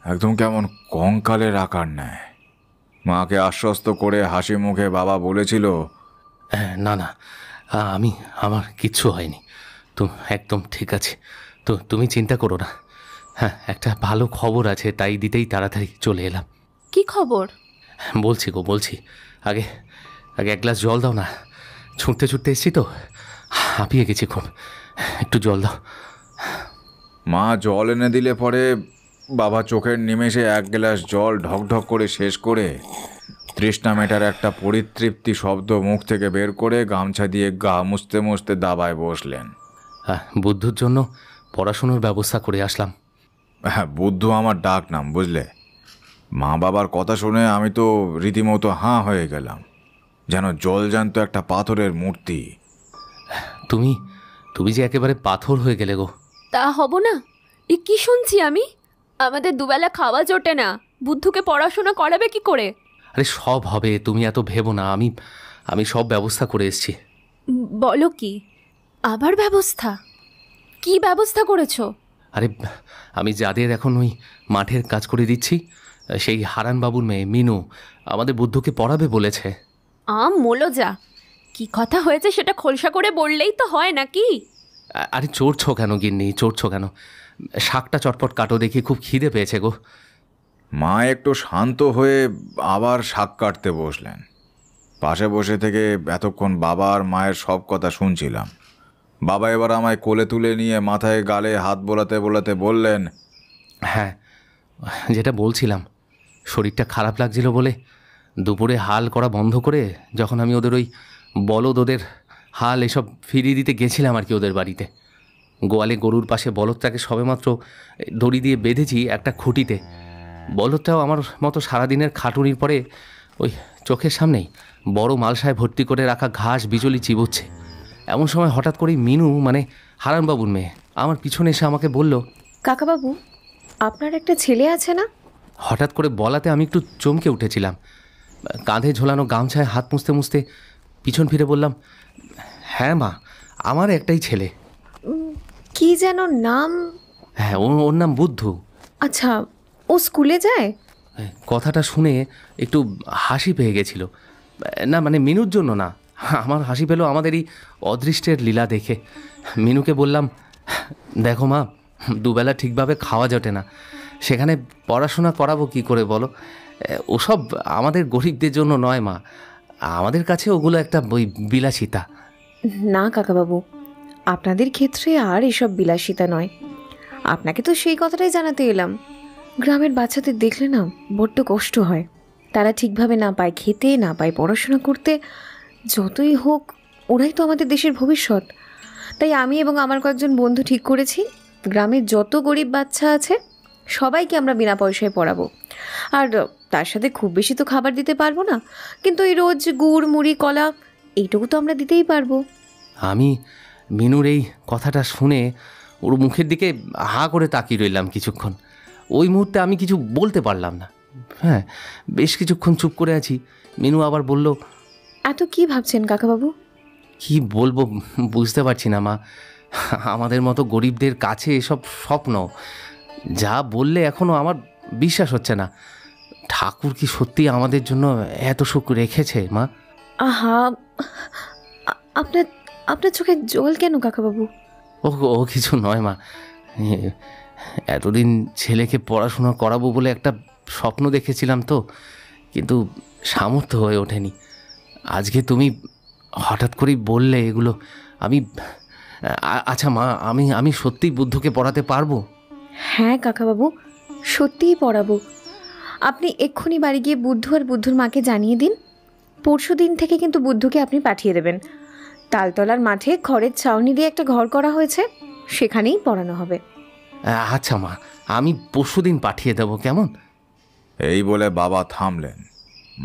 একদম কেমন কঙ্কালের আকার নেয়। মাকে আশ্বস্ত করে হাসি মুখে বাবা বলেছিল, না না, আমার কিচ্ছু হয়নি, তো একদম ঠিক আছে। তো তুমি চিন্তা করো না। হ্যাঁ, একটা ভালো খবর আছে, তাই দিতেই তাড়াতাড়ি চলে এলাম। কি খবর? বলছি। আগে 1 গ্লাস জল দাও না। ছুটতে এসছি তো, হাঁপিয়ে গেছি খুব, একটু জল দাও। মা জল এনে দিলে পরে বাবা চোখের নিমেষে 1 গ্লাস জল ঢকঢক করে শেষ করে তৃষ্ণা মেটার একটা পরিতৃপ্তি শব্দ মুখ থেকে বের করে গামছা দিয়ে গা মুছতে মুছতে দাবায় বসলেন। বুদ্ধুর জন্য পড়াশুনোর ব্যবস্থা করে আসলাম। হ্যাঁ, বুদ্ধু আমার ডাক নাম, বুঝলে। মা বাবার কথা শুনে আমি তো রীতিমতো হাঁ হয়ে গেলাম, যেন জলজ্যান্ত একটা পাথরের মূর্তি। তুমি যে একেবারে পাথর হয়ে গেলে গো। তা হব না? এ কি শুনছি আমি? আমাদের দুবেলা খাওয়া জোটে না, বুদ্ধুকে পড়াশোনা করাবে কি করে? আরে সব হবে, তুমি এত ভেবো না। আমি সব ব্যবস্থা করে এসেছি। বলো কি? আবার ব্যবস্থা? কি ব্যবস্থা করেছো? আরে আমি যাদের এখন ওই মাঠের কাজ করে দিচ্ছি, সেই হারান বাবুর মেয়ে মিনু আমাদের বুদ্ধুকে পড়াবে বলেছে। মোলো যা, কি কথা হয়েছে সেটা খোলসা করে বললেই তো হয় নাকি? আরে চড়ছো কেন গিন্নি, চড়ছো কেন? শাকটা চটপট কাটো দেখি, খুব খিদে পেয়েছে গো। মা একটু শান্ত হয়ে আবার শাক কাটতে বসলেন। পাশে বসে থেকে এতক্ষণ বাবা আর মায়ের সব কথা শুনছিলাম। বাবা এবার আমায় কোলে তুলে নিয়ে মাথায় গালে হাত বোলাতে বোলাতে বললেন, হ্যাঁ, যেটা বলছিলাম, শরীরটা খারাপ লাগছিল বলে দুপুরে হাল করা বন্ধ করে যখন আমি ওদের ওই বলদ, ওদের হাল এসব ফিরিয়ে দিতে গেছিলাম আর কি ওদের বাড়িতে, গোয়ালে গরুর পাশে বলদটাকে সবেমাত্র দড়ি দিয়ে বেঁধেছি একটা খুঁটিতে। বলদটাও আমার মতো সারাদিনের খাটুনির পরে ওই চোখের সামনেই বড় মালসায় ভর্তি করে রাখা ঘাস বিচলি চিবোচ্ছে। এমন সময় হঠাৎ করেই মিনু, মানে হারানবাবুর মেয়ে, আমার পিছনে এসে আমাকে বলল, কাকাবাবু, আপনার একটা ছেলে আছে না? হঠাৎ করে বলাতে আমি একটু চমকে উঠেছিলাম। কাঁধে ঝোলানো গামছায় হাত মুছতে মুছতে পিছন ফিরে বললাম, হ্যাঁ মা, আমার একটাই ছেলে। কি যেন নাম? হ্যাঁ, ওর নাম বুদ্ধু। আচ্ছা, ও স্কুলে যায়? কথাটা শুনে একটু হাসি পেয়ে গেছিল। না মানে মিনুর জন্য না, আমার হাসি পেল আমাদেরই অদৃষ্টের লীলা দেখে। মিনুকে বললাম, দেখো মা, দুবেলা ঠিকভাবে খাওয়া জোটে না, সেখানে পড়াশোনা করাবো কি করে বলো? ওসব আমাদের গরিবদের জন্য নয় মা, আমাদের কাছে ওগুলো একটা বিলাসিতা। না কাকাবাবু, আপনাদের ক্ষেত্রে আর এসব বিলাসিতা নয়। আপনাকে তো সেই কথাটাই জানাতে এলাম। গ্রামের বাচ্চাদের দেখলে না বড্ড কষ্ট হয়। তারা ঠিকভাবে না পায় খেতে, না পায় পড়াশোনা করতে। যতই হোক, ওরাই তো আমাদের দেশের ভবিষ্যৎ। তাই আমি এবং আমার কয়েকজন বন্ধু ঠিক করেছি, গ্রামের যত গরিব বাচ্চা আছে সবাইকে আমরা বিনা পয়সায় পড়াবো। আর তার সাথে খুব বেশি তো খাবার দিতে পারবো না, কিন্তু এই রোজ গুড়, মুড়ি, কলা এইটুকু তো আমরা দিতেই পারবো। আমি মিনুর এই কথাটা শুনে ওর মুখের দিকে হা করে তাকিয়ে রইলাম কিছুক্ষণ। ওই মুহূর্তে আমি কিছু বলতে পারলাম না। হ্যাঁ, বেশ কিছুক্ষণ চুপ করে আছি। মিনু আবার বলল, এত কি ভাবছেন কাকাবাবু? কি বলবো বুঝতে পারছি না মা, আমাদের মতো গরিবদের কাছে এসব স্বপ্ন। যা বললে এখনও আমার বিশ্বাস হচ্ছে না। ঠাকুর কি সত্যি আমাদের জন্য এত সুখ রেখেছে মা? আহা, আপনার আপনার চোখে জল কেন কাকাবাবু? ও কিছু নয় মা, এতদিন ছেলেকে পড়াশোনা করাবো বলে একটা স্বপ্ন দেখেছিলাম তো, কিন্তু সামর্থ্য হয়ে ওঠেনি। আজকে তুমি হঠাৎ করেই বললে এগুলো, আমি আচ্ছা মা, আমি সত্যিই বুদ্ধকে পড়াতে পারবো? হ্যাঁ কাকাবাবু, সত্যিই পড়াবো। আপনি এক্ষুনি বাড়ি গিয়ে বুদ্ধু আর বুদ্ধুর মাকে জানিয়ে দিন। পরশু দিন থেকে কিন্তু বুদ্ধুকে আপনি পাঠিয়ে দেবেন। তালতলার মাঠে খড়ের ছাউনি দিয়ে একটা ঘর করা হয়েছে, সেখানেই পড়ানো হবে। আচ্ছা মা, আমি পরশুদিন পাঠিয়ে দেবো, কেমন? এই বলে বাবা থামলেন।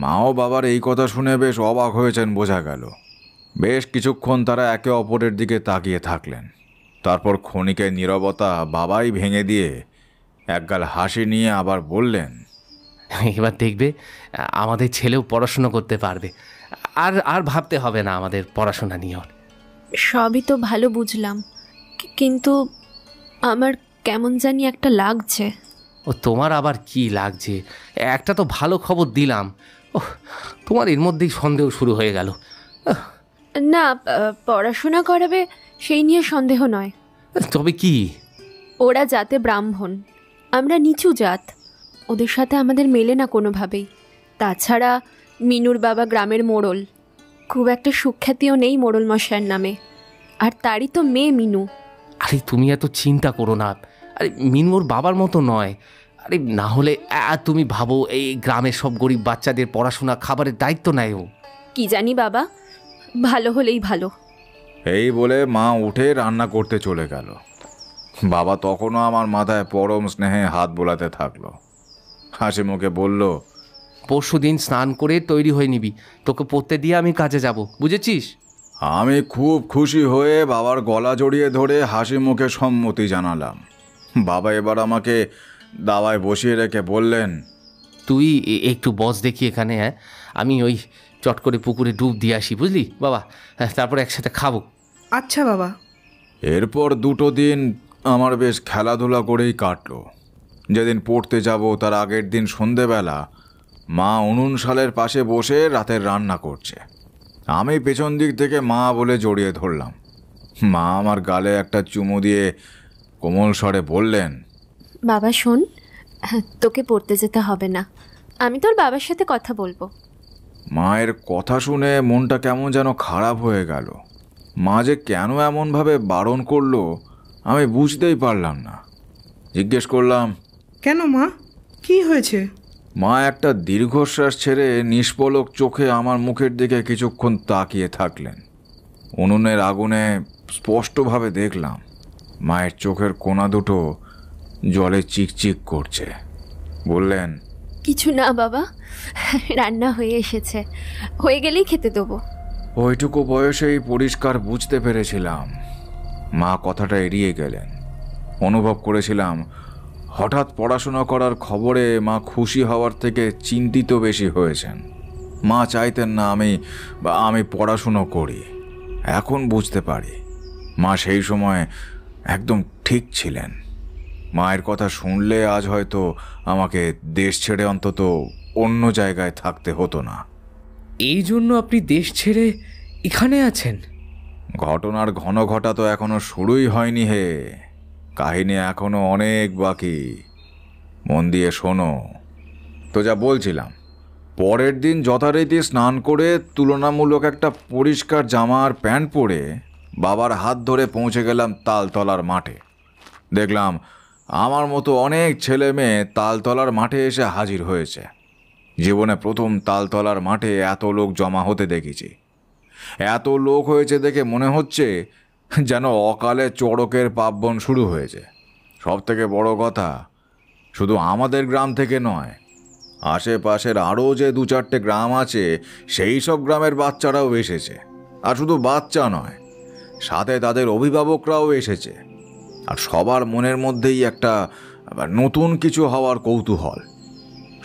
মাও বাবার এই কথা শুনে বেশ অবাক হয়েছেন বোঝা গেল। বেশ কিছুক্ষণ তারা একে অপরের দিকে তাকিয়ে থাকলেন। তারপর ক্ষণিকের নীরবতা বাবাই ভেঙে দিয়ে একগাল হাসি নিয়ে আবার বললেন, এবার দেখবে আমাদের ছেলেও পড়াশোনা করতে পারবে, আর ভাবতে হবে না আমাদের পড়াশোনা নিয়ে। সবই তো ভালো বুঝলাম, কিন্তু আমার কেমন জানি একটা লাগছে। ও তোমার আবার কি লাগছে? একটা তো ভালো খবর দিলাম, ও তোমার এর মধ্যেই সন্দেহ শুরু হয়ে গেল। না, পড়াশোনা করাবে সেই নিয়ে সন্দেহ নয়। তবে কি? ওরা জাতে ব্রাহ্মণ, আমরা নিচু জাত, ওদের সাথে আমাদের মেলে না কোনোভাবেই। তাছাড়া মিনুর বাবা গ্রামের মোড়ল, খুব একটা সুখ্যাতিও নেই মোড়ল মশাইয়ের নামে, আর তারই তো মেয়ে মিনু। আরে তুমি এত চিন্তা করো না, আরে মিনু ওর বাবার মতো নয়। আরে না হলে তুমি ভাবো এই গ্রামের সব গরিব বাচ্চাদের পড়াশোনা খাবারের দায়িত্ব নেয় ও। কি জানি বাবা, ভালো হলেই ভালো। এই বলে মা উঠে রান্না করতে চলে গেল। বাবা তখনও আমার মাথায় পরম স্নেহে হাত বোলাতে থাকলো। হাসি মুখে বলল, পরশুদিন স্নান করে তৈরি হয়ে নিবি, তোকে পড়তে দিয়ে আমি কাজে যাব, বুঝেছিস? আমি খুব খুশি হয়ে বাবার গলা জড়িয়ে ধরে হাসি মুখে সম্মতি জানালাম। বাবা এবার আমাকে দাওয়ায় বসিয়ে রেখে বললেন, তুই একটু বস দেখি এখানে, হ্যাঁ আমি ওই চট করে পুকুরে ডুব দিয়ে আসি, বুঝলি বাবা, তারপর একসাথে খাবো। আচ্ছা বাবা। এরপর 2 দিন আমার বেশ খেলাধুলা করেই কাটলো। যেদিন পড়তে যাব তার আগের দিন সন্ধেবেলা মা উনুন শালের পাশে বসে রাতের রান্না করছে। আমি পেছন দিক থেকে মা বলে জড়িয়ে ধরলাম। মা আমার গালে একটা চুমু দিয়ে কোমল স্বরে বললেন, বাবা শোন, তোকে পড়তে যেতে হবে না, আমি তোর বাবার সাথে কথা বলবো। মায়ের কথা শুনে মনটা কেমন যেন খারাপ হয়ে গেল। মা যে কেন এমনভাবে বারণ করলো আমি বুঝতেই পারলাম না। জিজ্ঞেস করলাম, কেন মা, কি হয়েছে? মা একটা দীর্ঘশ্বাস ছেড়ে নিষ্পলক চোখে আমার মুখের দিকে কিছুক্ষণ তাকিয়ে থাকলেন। উনুনের আগুনে স্পষ্টভাবে দেখলাম মায়ের চোখের কোণা দুটো জলে চিকচিক করছে। বললেন, কিছু না বাবা, রান্না হয়ে এসেছে, হয়ে গেলেই খেতে দেবো। ওইটুকু বয়সেই পরিষ্কার বুঝতে পেরেছিলাম মা কথাটা এড়িয়ে গেলেন। অনুভব করেছিলাম হঠাৎ পড়াশোনা করার খবরে মা খুশি হওয়ার থেকে চিন্তিত বেশি হয়েছেন। মা চাইতেন না আমি পড়াশুনো করি। এখন বুঝতে পারি মা সেই সময় একদম ঠিক ছিলেন। মায়ের কথা শুনলে আজ হয়তো আমাকে দেশ ছেড়ে অন্তত অন্য জায়গায় থাকতে হতো না। এই জন্য আপনি দেশ ছেড়ে এখানে আছেন? ঘটনার ঘন ঘটা তো এখনো শুরুই হয়নি হে, কাহিনী এখনো অনেক বাকি। মন দিয়ে শোনো। তো যা বলছিলাম, পরের দিন যথারীতি স্নান করে তুলনামূলক একটা পরিষ্কার জামা আর প্যান্ট পরে বাবার হাত ধরে পৌঁছে গেলাম তালতলার মাঠে। দেখলাম আমার মতো অনেক ছেলে মেয়ে তালতলার মাঠে এসে হাজির হয়েছে। জীবনে প্রথম তালতলার মাঠে এত লোক জমা হতে দেখেছি। এত লোক হয়েছে দেখে মনে হচ্ছে যেন অকালে চড়কের পার্বণ শুরু হয়েছে। সব থেকে বড় কথা, শুধু আমাদের গ্রাম থেকে নয়, আশেপাশের আরও যে 2-4টে গ্রাম আছে সেই সব গ্রামের বাচ্চারাও এসেছে। আর শুধু বাচ্চা নয়, সাথে তাদের অভিভাবকরাও এসেছে। আর সবার মনের মধ্যেই একটা নতুন কিছু হওয়ার কৌতূহল।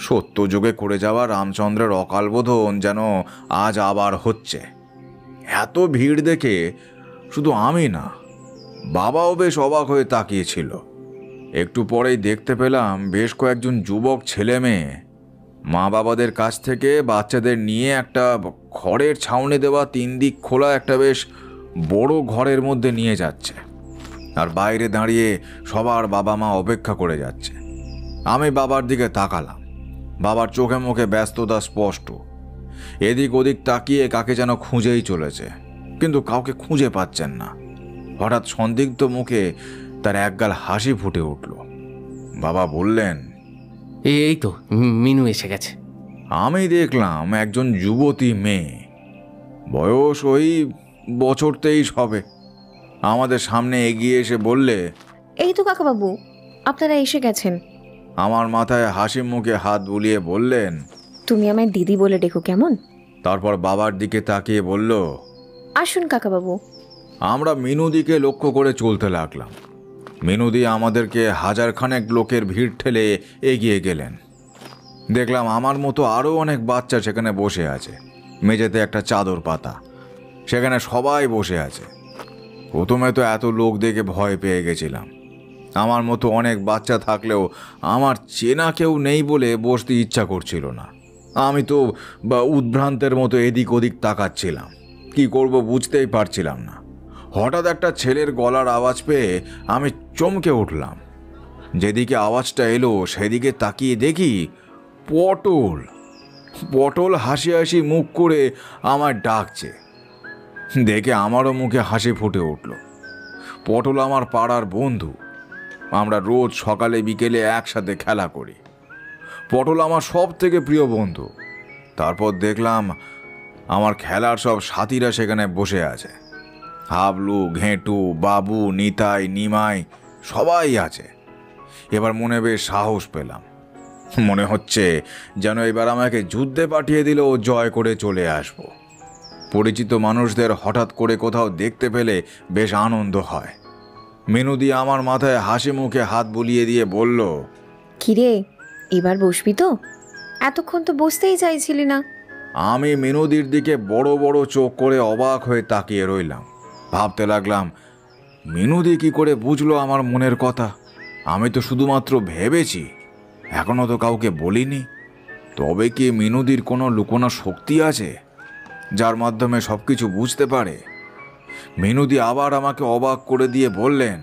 সত্যযুগে করে যাওয়া রামচন্দ্রের অকালবোধন যেন আজ আবার হচ্ছে। এত ভিড় দেখে শুধু আমি না, বাবাও বেশ অবাক হয়ে তাকিয়েছিল। একটু পরেই দেখতে পেলাম বেশ কয়েকজন যুবক ছেলে মেয়ে মা বাবাদের কাছ থেকে বাচ্চাদের নিয়ে একটা খড়ের ছাউনি দেওয়া 3 দিক খোলা একটা বেশ বড় ঘরের মধ্যে নিয়ে যাচ্ছে। আর বাইরে দাঁড়িয়ে সবার বাবা মা অপেক্ষা করে যাচ্ছে। আমি বাবার দিকে তাকালাম। বাবার চোখে মুখে ব্যস্ততা স্পষ্ট। এদিক ওদিক তাকিয়ে কাকে যেন খুঁজেই চলেছে, কিন্তু কাউকে খুঁজে পাচ্ছেন না। হঠাৎ সন্দিগ্ধ মুখে তার একগাল হাসি ফুটে উঠল। বাবা বললেন, এই তো মিনু এসে গেছে। আমি দেখলাম একজন যুবতী মেয়ে, বয়স ওই বছর 23 হবে। আমাদের সামনে এগিয়ে এসে বললে, এই তো কাকাবাবু, আপনারা এসে গেছেন। আমার মাথায় হাসি মুখে হাত বুলিয়ে বললেন, তুমি আমায় দিদি বলে ডেকো কেমন? তারপর বাবার দিকে তাকিয়ে বলল, আসুন কাকাবাবু। আমরা মিনুদিকে লক্ষ্য করে চলতে লাগলাম। মিনুদি আমাদেরকে 1000 লোকের ভিড় ঠেলে এগিয়ে গেলেন। দেখলাম আমার মতো আরও অনেক বাচ্চা সেখানে বসে আছে। মেঝেতে একটা চাদর পাতা, সেখানে সবাই বসে আছে। প্রথমে তো এত লোক দেখে ভয় পেয়ে গেছিলাম। আমার মতো অনেক বাচ্চা থাকলেও আমার চেনা কেউ নেই বলে বসতে ইচ্ছা করছিল না। আমি তো উদ্ভ্রান্তের মতো এদিক ওদিক তাকাচ্ছিলাম, কি করব বুঝতেই পারছিলাম না। হঠাৎ একটা ছেলের গলার আওয়াজ পেয়ে আমি চমকে উঠলাম। যেদিকে আওয়াজটা এলো সেদিকে তাকিয়ে দেখি পটল। পটল হাসি হাসি মুখ করে আমায় ডাকছে। দেখে আমারও মুখে হাসি ফুটে উঠল। পটল আমার পাড়ার বন্ধু। আমরা রোজ সকালে বিকেলে একসাথে খেলা করি। পটল আমার সব থেকে প্রিয় বন্ধু। তারপর দেখলাম আমার খেলার সব সাথীরা সেখানে বসে আছে। হাবলু, ঘেঁটু, বাবু, নিতাই, নিমাই সবাই আছে। এবার মনে বেশ সাহস পেলাম। মনে হচ্ছে যেন এবার আমাকে যুদ্ধে পাঠিয়ে দিলেও জয় করে চলে আসব। পরিচিত মানুষদের হঠাৎ করে কোথাও দেখতে পেলে বেশ আনন্দ হয়। মিনুদি আমার মাথায় হাসি মুখে হাত বুলিয়ে দিয়ে বলল, কিরে, এবার বসবি তো? এতক্ষণ তো বসতেই চাইছিলি না। আমি মিনুদির দিকে বড় বড় চোখ করে অবাক হয়ে তাকিয়ে রইলাম। ভাবতে লাগলাম, মিনুদি কি করে বুঝলো আমার মনের কথা? আমি তো শুধুমাত্র ভেবেছি, এখনো তো কাউকে বলিনি। তবে কি মিনুদির কোনো লুকোনো শক্তি আছে যার মাধ্যমে সব কিছু বুঝতে পারে? মিনুদি আবার আমাকে অবাক করে দিয়ে বললেন,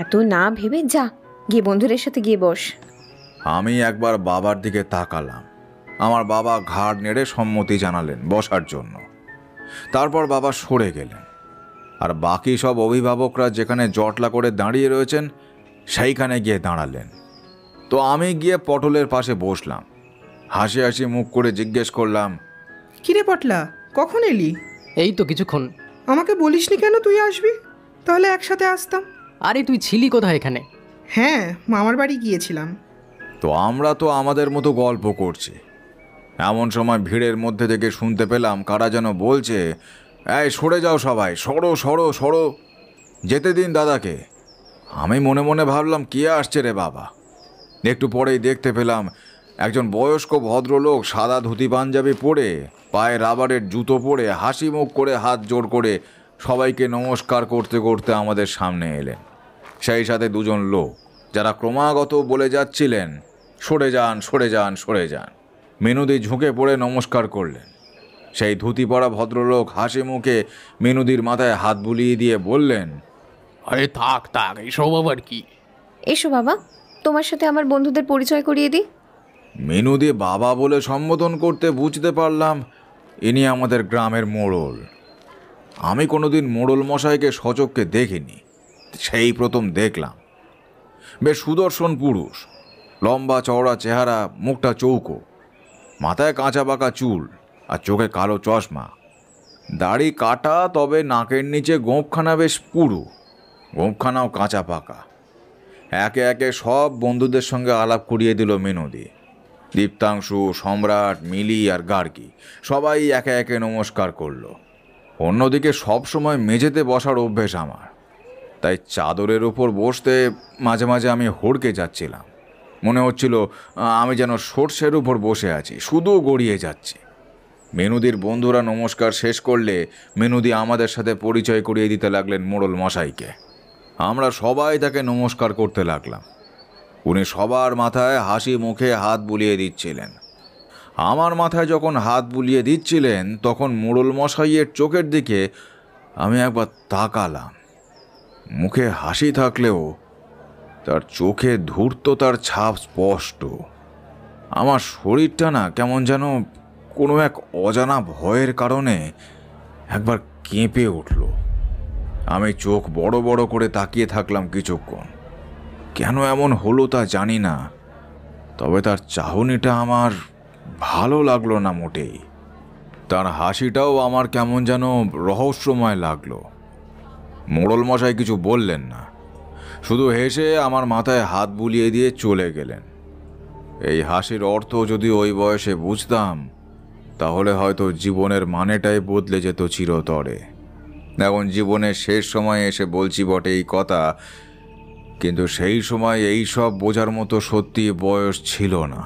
এত না ভেবে যা, গিয়ে বন্ধুদের সাথে গিয়ে বস। আমি একবার বাবার দিকে তাকালাম। আমার বাবা ঘাড় নেড়ে সম্মতি জানালেন বসার জন্য। তারপর বাবা সরে গেলেন, আর বাকি সব অভিভাবকরা যেখানে জটলা করে দাঁড়িয়ে রয়েছেন সেইখানে গিয়ে দাঁড়ালেন। তো আমি গিয়ে পটলের পাশে বসলাম। হাসি হাসি মুখ করে জিজ্ঞেস করলাম, কিরে পটলা, কখন এলি? এই তো কিছুক্ষণ। আমাকে বলিসনি কেন তুই আসবি? তাহলে একসাথে আসতাম। আরে তুই ছিলি কোথায় এখানে? হ্যাঁ, মামার বাড়ি গিয়েছিলাম। তো আমরা তো আমাদের মতো গল্প করছি, এমন সময় ভিড়ের মধ্যে থেকে শুনতে পেলাম কারা যেন বলছে, এই সরে যাও সবাই, সরো সরো সরো, যেতে দিন দাদাকে। আমি মনে মনে ভাবলাম কে আসছে রে বাবা। একটু পরেই দেখতে পেলাম একজন বয়স্ক ভদ্রলোক সাদা ধুতি পাঞ্জাবি পরে, পায়ে রাবারের জুতো পরে, হাসি মুখ করে হাত জোড় করে সবাইকে নমস্কার করতে করতে আমাদের সামনে এলেন। সেই সাথে দুজন লোক যারা ক্রমাগত বলে যাচ্ছিলেন, সরে যান সরে যান সরে যান। মিনুদি ঝুঁকে পড়ে নমস্কার করলেন। সেই ধুতি পরা ভদ্রলোক হাসি মুখে মিনুদির মাথায় হাত বুলিয়ে দিয়ে বললেন, আরে থাক থাক, এসব আবার কি? এসো বাবা, তোমার সাথে আমার বন্ধুদের পরিচয় করিয়ে দিই। মিনুদি বাবা বলে সম্বোধন করতে বুঝতে পারলাম ইনি আমাদের গ্রামের মোড়ল। আমি কোনোদিন মোড়ল মশাইকে সচক্ষে দেখিনি, সেই প্রথম দেখলাম। বেশ সুদর্শন পুরুষ, লম্বা চওড়া চেহারা, মুখটা চৌকো, মাথায় কাঁচা পাকা চুল আর চোখে কালো চশমা, দাড়ি কাটা, তবে নাকের নিচে গোঁফখানা বেশ পুরু, গোঁফখানাও কাঁচা পাকা। একে একে সব বন্ধুদের সঙ্গে আলাপ করিয়ে দিল মিনুদি। দীপ্তাংশু, সম্রাট, মিলি আর গার্গী সবাই একে একে নমস্কার করলো। অন্যদিকে সবসময় মেঝেতে বসার অভ্যেস আমার, তাই চাদরের ওপর বসতে মাঝে মাঝে আমি হড়কে যাচ্ছিলাম। মনে হচ্ছিল আমি যেন সর্ষের উপর বসে আছি, শুধু গড়িয়ে যাচ্ছি। মিনুদির বন্ধুরা নমস্কার শেষ করলে মিনুদি আমাদের সাথে পরিচয় করিয়ে দিতে লাগলেন মোড়ল মশাইকে। আমরা সবাই তাকে নমস্কার করতে লাগলাম। উনি সবার মাথায় হাসি মুখে হাত বুলিয়ে দিচ্ছিলেন। আমার মাথায় যখন হাত বুলিয়ে দিচ্ছিলেন তখন মোড়ল মশাইয়ের চোখের দিকে আমি একবার তাকালাম। মুখে হাসি থাকলেও তার চোখে ধূর্ততার ছাপ স্পষ্ট। আমার শরীরটা না কেমন যেন কোনো এক অজানা ভয়ের কারণে একবার কেঁপে উঠল। আমি চোখ বড় বড় করে তাকিয়ে থাকলাম কিছুক্ষণ। কেন এমন হলো তা জানি না, তবে তার চাহনিটা আমার ভালো লাগলো না মোটেই। তার হাসিটাও আমার কেমন যেন রহস্যময় লাগলো। মোড়ল মশাই কিছু বললেন না, শুধু হেসে আমার মাথায় হাত বুলিয়ে দিয়ে চলে গেলেন। এই হাসির অর্থ যদি ওই বয়সে বুঝতাম তাহলে হয়তো জীবনের মানেটাই বদলে যেত চিরতরে। এখন জীবনের শেষ সময়ে এসে বলছি বটে এই কথা, কিন্তু সেই সময় এই সব বোঝার মতো সত্যি বয়স ছিল না।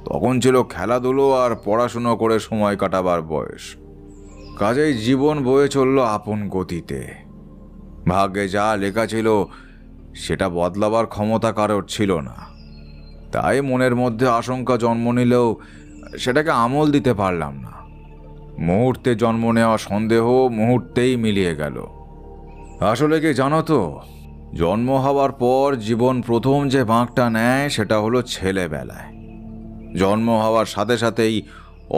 তখন ছিল খেলাধুলো আর পড়াশুনো করে সময় কাটাবার বয়স। কাজেই জীবন বয়ে চলল আপন গতিতে। ভাগ্যে যা লেখা ছিল সেটা বদলাবার ক্ষমতা কারোর ছিল না। তাই মনের মধ্যে আশঙ্কা জন্ম নিলেও সেটাকে আমল দিতে পারলাম না। মুহূর্তে জন্ম নেওয়া সন্দেহ মুহূর্তেই মিলিয়ে গেল। আসলে কি জানো তো, জন্ম হওয়ার পর জীবন প্রথম যে বাঁকটা নেয় সেটা হলো ছেলেবেলায়। জন্ম হওয়ার সাথে সাথেই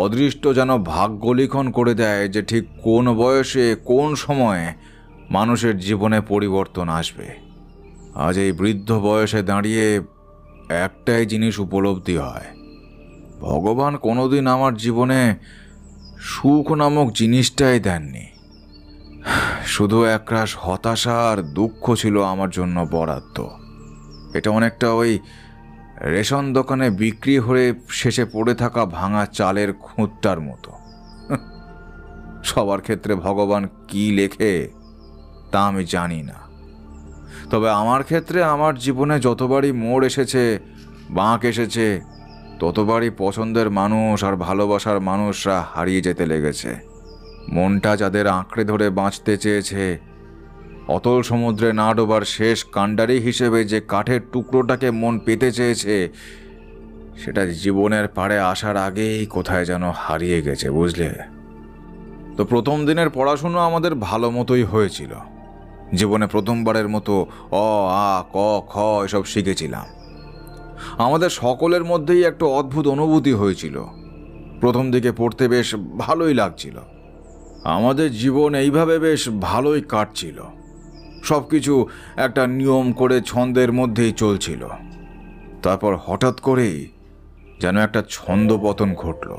অদৃষ্ট যেন ভাগ্য লিখন করে দেয় যে ঠিক কোন বয়সে কোন সময়ে মানুষের জীবনে পরিবর্তন আসবে। আজ এই বৃদ্ধ বয়সে দাঁড়িয়ে একটাই জিনিস উপলব্ধি হয়, ভগবান কোনোদিন আমার জীবনে সুখ নামক জিনিসটাই দেননি। শুধু একরাশ হতাশা আর দুঃখ ছিল আমার জন্য বরাদ্দ। এটা অনেকটা ওই রেশন দোকানে বিক্রি হয়ে শেষে পড়ে থাকা ভাঙা চালের খুঁতটার মতো। সবার ক্ষেত্রে ভগবান কি লেখে তা আমি জানি না, তবে আমার ক্ষেত্রে আমার জীবনে যতবারই মোড় এসেছে, বাঁক এসেছে, ততবারই পছন্দের মানুষ আর ভালোবাসার মানুষরা হারিয়ে যেতে লেগেছে। মনটা যাদের আঁকড়ে ধরে বাঁচতে চেয়েছে, অতল সমুদ্রে না ডোবার শেষ কাণ্ডারি হিসেবে যে কাঠের টুকরোটাকে মন পেতে চেয়েছে, সেটা জীবনের পাড়ে আসার আগেই কোথায় যেন হারিয়ে গেছে, বুঝলে? তো প্রথম দিনের পড়াশুনো আমাদের ভালো মতোই হয়েছিল। জীবনে প্রথমবারের মতো অ আ ক খ এসব শিখেছিলাম। আমাদের সকলের মধ্যেই একটা অদ্ভুত অনুভূতি হয়েছিল। প্রথম দিকে পড়তে বেশ ভালোই লাগছিল। আমাদের জীবন এইভাবে বেশ ভালোই কাটছিল। সব কিছু একটা নিয়ম করে ছন্দের মধ্যেই চলছিল। তারপর হঠাৎ করেই যেন একটা ছন্দপতন ঘটল।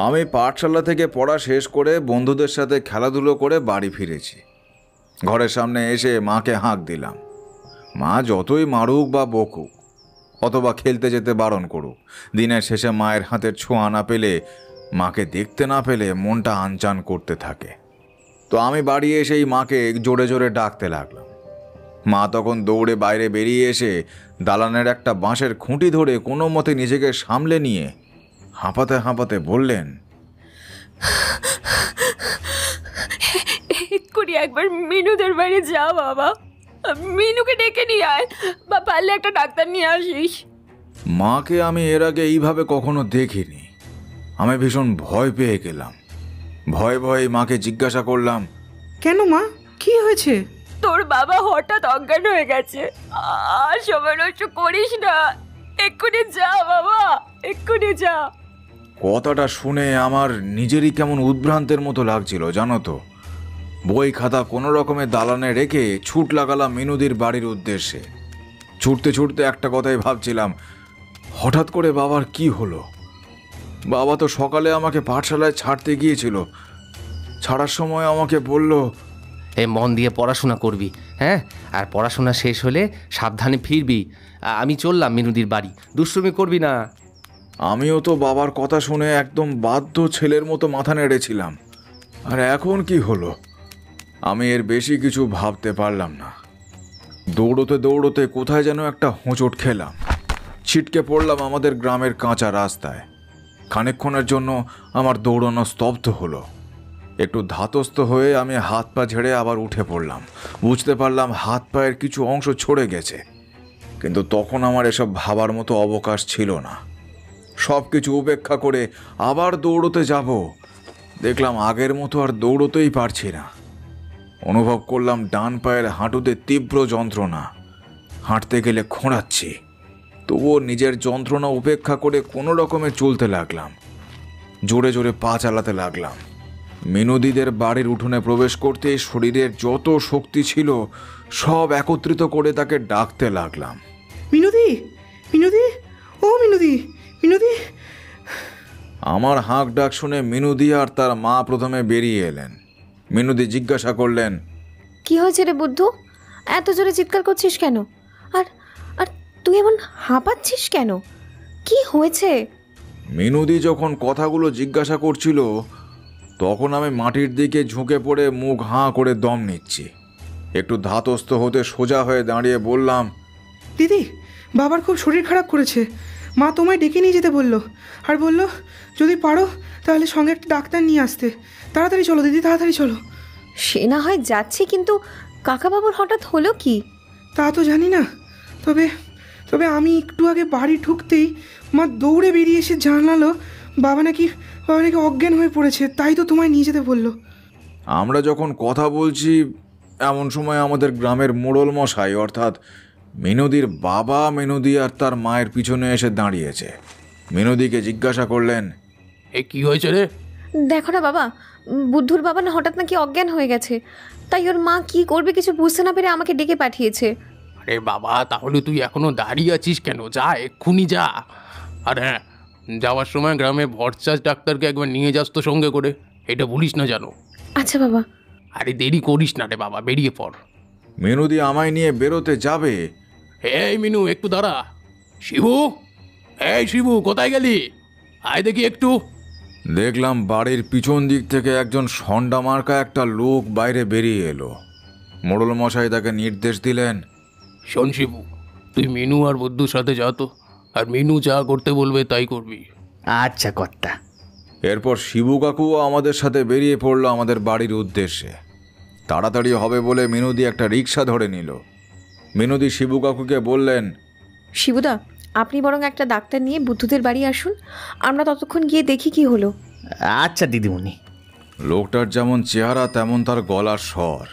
আমি পাঠশালা থেকে পড়া শেষ করে বন্ধুদের সাথে খেলাধুলো করে বাড়ি ফিরেছি। ঘরের সামনে এসে মাকে হাঁক দিলাম। মা যতই মারুক বা বকুক অথবা খেলতে যেতে বারণ করুক, দিনের শেষে মায়ের হাতের ছোঁয়া না পেলে, মাকে দেখতে না পেলে মনটা আনচান করতে থাকে। তো আমি বাড়ি এসেই মাকে জোরে জোরে ডাকতে লাগলাম। মা তখন দৌড়ে বাইরে বেরিয়ে এসে দালানের একটা বাঁশের খুঁটি ধরে কোনো মতে নিজেকে সামলে নিয়ে হাঁপাতে হাঁপাতে বললেন, এক্ষুনি একবার মিনুদের বাড়ি যা বাবা, মিনুকে ডেকে নিয়ে আয়, বা পারলে একটা ডাক্তার নিয়ে আসিস। মাকে আমি এর আগে এইভাবে কখনো দেখিনি। আমি ভীষণ ভয় পেয়ে গেলাম। ভয়ে ভয়ে মাকে জিজ্ঞাসা করলাম, কেন মা, কি হয়েছে? তোর বাবা হঠাৎ অজ্ঞান হয়ে গেছে, আর সময় নষ্ট করিস না, এক্ষুনি যা বাবা, এক্ষুনি যা। কথাটা শুনে আমার নিজেরই কেমন উদ্ভ্রান্তের মতো লাগছিল জানো তো। বই খাতা কোনো রকমের দালানে রেখে ছুট লাগালাম মিনুদির বাড়ির উদ্দেশ্যে। ছুটতে ছুটতে একটা কথাই ভাবছিলাম, হঠাৎ করে বাবার কি হলো। বাবা তো সকালে আমাকে পাঠশালায় ছাড়তে গিয়েছিল। ছাড়ার সময় আমাকে বলল, এ মন দিয়ে পড়াশোনা করবি, হ্যাঁ, আর পড়াশোনা শেষ হলে সাবধানে ফিরবি। আমি চললাম মিনুদির বাড়ি, দুষ্টুমি করবি না। আমিও তো বাবার কথা শুনে একদম বাধ্য ছেলের মতো মাথা নেড়েছিলাম। আর এখন কি হলো আমি এর বেশি কিছু ভাবতে পারলাম না। দৌড়তে দৌড়তে কোথায় যেন একটা হোঁচট খেলাম। ছিটকে পড়লাম আমাদের গ্রামের কাঁচা রাস্তায়। খানিকক্ষণের জন্য আমার দৌড়ানো স্তব্ধ হলো। একটু ধাতস্থ হয়ে আমি হাত পা ঝেড়ে আবার উঠে পড়লাম। বুঝতে পারলাম হাত পায়ের কিছু অংশ ছড়ে গেছে, কিন্তু তখন আমার এসব ভাবার মতো অবকাশ ছিল না। সব কিছু উপেক্ষা করে আবার দৌড়তে যাব, দেখলাম আগের মতো আর দৌড়তেই পারছি না। অনুভব করলাম ডান পায়ের হাঁটুতে তীব্র যন্ত্রণা। হাঁটতে গেলে খোঁড়াচ্ছি, তবুও নিজের যন্ত্রণা উপেক্ষা করে কোনো রকমে চলতে লাগলাম। জোরে জোরে পা চালাতে লাগলাম। মিনুদিদের বাড়ির উঠোনে প্রবেশ করতে শরীরের যত শক্তি ছিল সব একত্রিত করে তাকে ডাকতে লাগলাম, মিনুদি, মিনুদি, ও মিনুদি, মিনুদি। আমার হাঁক ডাক শুনে মিনুদি আর তার মা প্রথমে বেরিয়ে এলেন। মিনুদি জিজ্ঞাসা করলেন, কি হয়েছে রে বুদ্ধু, এত জোরে চিৎকার করছিস কেন? আর আর তুই এমন হাঁপাচ্ছিস কেন? কি হয়েছে? মিনুদি যখন কথাগুলো জিজ্ঞাসা করছিল তখন আমি মাটির দিকে ঝুঁকে পড়ে মুখ হাঁ করে দম নিচ্ছি। একটু ধাতস্থ হতে সোজা হয়ে দাঁড়িয়ে বললাম, দিদি, বাবার খুব শরীর খারাপ করেছে। মা তোমায় ডেকে নিয়ে যেতে বললো, আর বললো যদি পারো তাহলে সঙ্গে একটা ডাক্তার নিয়ে আসতে। তাড়াতাড়ি চলো দিদি, তাড়াতাড়ি চলো। সে না হয় যাচ্ছি, কিন্তু কাকাবাবুর হঠাৎ হলো কি তা তো জানি না। তবে তবে আমি একটু আগে বাড়ি ঢুকতেই মা দৌড়ে বেরিয়ে এসে জানালো বাবা নাকি অজ্ঞান হয়ে পড়েছে, তাই তো তোমায় নিয়ে যেতে বললো। আমরা যখন কথা বলছি এমন সময় আমাদের গ্রামের মোড়ল মশাই অর্থাৎ মিনুদির বাবা মিনুদি আর তার মায়ের পিছনে এসে দাঁড়িয়েছে। মিনুদিকে জিজ্ঞাসা করলেন, এ কি হয়েছে রে? দেখো না বাবা, বুদ্ধুর বাবা না হঠাৎ নাকি অজ্ঞান হয়ে গেছে, তাই ওর মা কি করবে কিছু বুঝতে না পেরে আমাকে ডেকে পাঠিয়েছে। আরে বাবা, তাহলে তুই এখনো দাঁড়িয়ে আছিস কেন? যা, এক্ষুনি যা। আর হ্যাঁ, যাওয়ার সময় গ্রামে ভরসাস ডাক্তারকে একবার নিয়ে যাস তো সঙ্গে করে, এটা ভুলিস না জানো। আচ্ছা বাবা। আরে দেরি করিস না রে বাবা, বেরিয়ে পড়। মিনুদি আমায় নিয়ে বেরোতে যাবে। এই মিনু, একটু দাঁড়া। শিবু, এই শিবু, কোথায় গেলি? আয় দেখি একটু। দেখলাম বাড়ির পিছন দিক থেকে একজন সন্ডা মার্কা একটা লোক বাইরে বেরিয়ে এলো। মোড়ল মশাই তাকে নির্দেশ দিলেন, শোন শিবু, তুই মিনু আর বুদ্ধুর সাথে যা তো, আর মিনু যা করতে বলবে তাই করবি। আচ্ছা কর্তা। এরপর শিবু কাকুও আমাদের সাথে বেরিয়ে পড়লো আমাদের বাড়ির উদ্দেশ্যে। তাড়াতাড়ি হবে বলে মিনুদি একটা রিক্সা ধরে নিল। মিনুদি শিবু কাকুকে বললেন, শিবুদা, আপনি বরং একটা ডাক্তার নিয়ে বুদ্ধুদের বাড়ি আসুন, আমরা ততক্ষণ গিয়ে দেখি কি হলো। আচ্ছা দিদিমণি। লোকটার যেমন চেহারা তেমন তার গলার স্বর।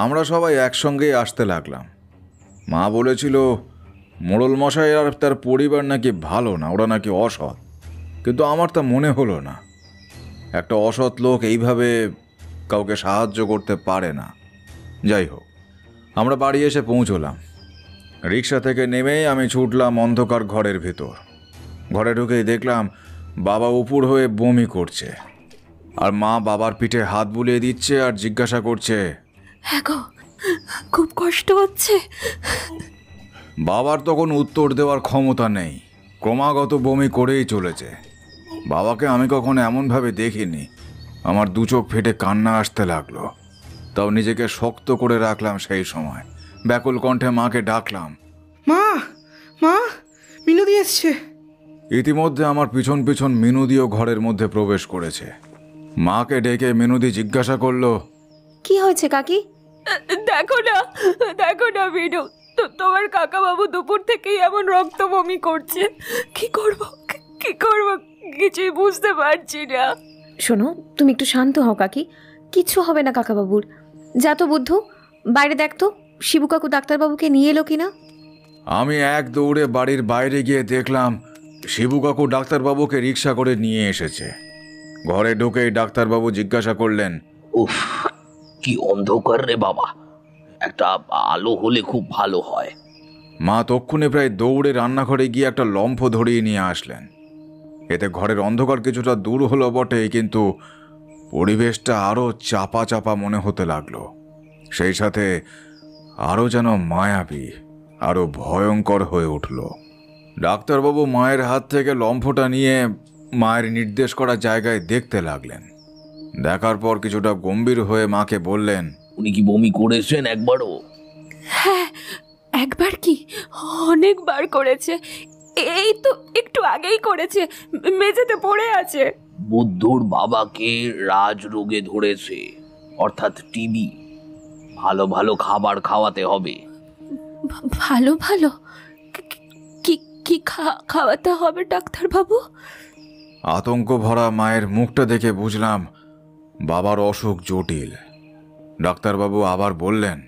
আমরা সবাই একসঙ্গেই আসতে লাগলাম। মা বলেছিল মোড়ল মশাই আর তার পরিবার নাকি ভালো না, ওরা নাকি অসৎ। কিন্তু আমার তা মনে হলো না। একটা অসৎ লোক এইভাবে কাউকে সাহায্য করতে পারে না। যাই হোক, আমরা বাড়ি এসে পৌঁছলাম। রিক্সা থেকে নেমেই আমি ছুটলাম অন্ধকার ঘরের ভেতর। ঘরে ঢুকেই দেখলাম বাবা উপুর হয়ে বমি করছে, আর মা বাবার পিঠে হাত বুলিয়ে দিচ্ছে আর জিজ্ঞাসা করছে, হ্যাঁ গো, খুব কষ্ট হচ্ছে। বাবার তখন উত্তর দেওয়ার ক্ষমতা নেই, ক্রমাগত বমি করেই চলেছে। বাবাকে আমি কখনো এমনভাবে দেখিনি। আমার দু চোখ ফেটে কান্না আসতে লাগলো। তাও নিজেকে শক্ত করে রাখলাম। সেই সময় ব্যাকুল কণ্ঠে মাকে ডাকলাম, মা, মা, মিনুদি এসছে। ইতিমধ্যে আমার পিছন পিছন মিনুদিও ঘরের মধ্যে প্রবেশ করেছে। মাকে ডেকে মিনুদি জিজ্ঞাসা করলো, কি হয়েছে কাকি? দেখো না মিনু, তোমার কাকাবাবু দুপুর থেকেই এমন রক্ত বমি করছে। কি করব কিছুই বুঝতে পারছি না। শোনো, তুমি একটু শান্ত হও কাকি, কিচ্ছু হবে না কাকাবাবুর। যা তো বুদ্ধ, বাইরে দেখ তো শিবু কাকু ডাক্তারবাবুকে নিয়ে এলো কিনা। আমি এক দৌড়ে বাড়ির বাইরে গিয়ে দেখলাম শিবু কাকু ডাক্তারবাবুকে রিক্সা করে নিয়ে এসেছে। ঘরে ঢুকেই ডাক্তারবাবু জিজ্ঞাসা করলেন, উফ, কি অন্ধকার রে বাবা, একটা আলো হলে খুব ভালো হয়। মা তক্ষুনি প্রায় দৌড়ে রান্নাঘরে গিয়ে একটা লম্ফ ধরিয়ে নিয়ে আসলেন। এতে ঘরের অন্ধকার কিছুটা দূর হলো বটে, কিন্তু পরিবেশটা আরও চাপা চাপা মনে হতে লাগলো। সেই সাথে আরও যেন মায়াবী, আরও ভয়ঙ্কর হয়ে উঠল। ডাক্তারবাবু মায়ের হাত থেকে লম্ফটা নিয়ে মায়ের নির্দেশ করা জায়গায় দেখতে লাগলেন। দেখার পর কিছুটা গম্ভীর হয়ে মাকে বললেন, উনি কি বমি করেছেন একবারও? হ্যাঁ, একবার কি অনেকবার করেছে। এই তো একটু আগেই করেছে, মেঝেতে পড়ে আছে। বুদ্ধুর বাবাকে রাজরোগে ধরেছে, অর্থাৎ টিবি। ভালো ভালো খাবার খাওয়াতে হবে। ভালো ভালো কি খাওয়াতে হবে ডাক্তারবাবু? আতঙ্ক ভরা মায়ের মুখটা দেখে বুঝলাম বাবার অসুখ জটিল। ডাক্তারবাবু আবার বললেন,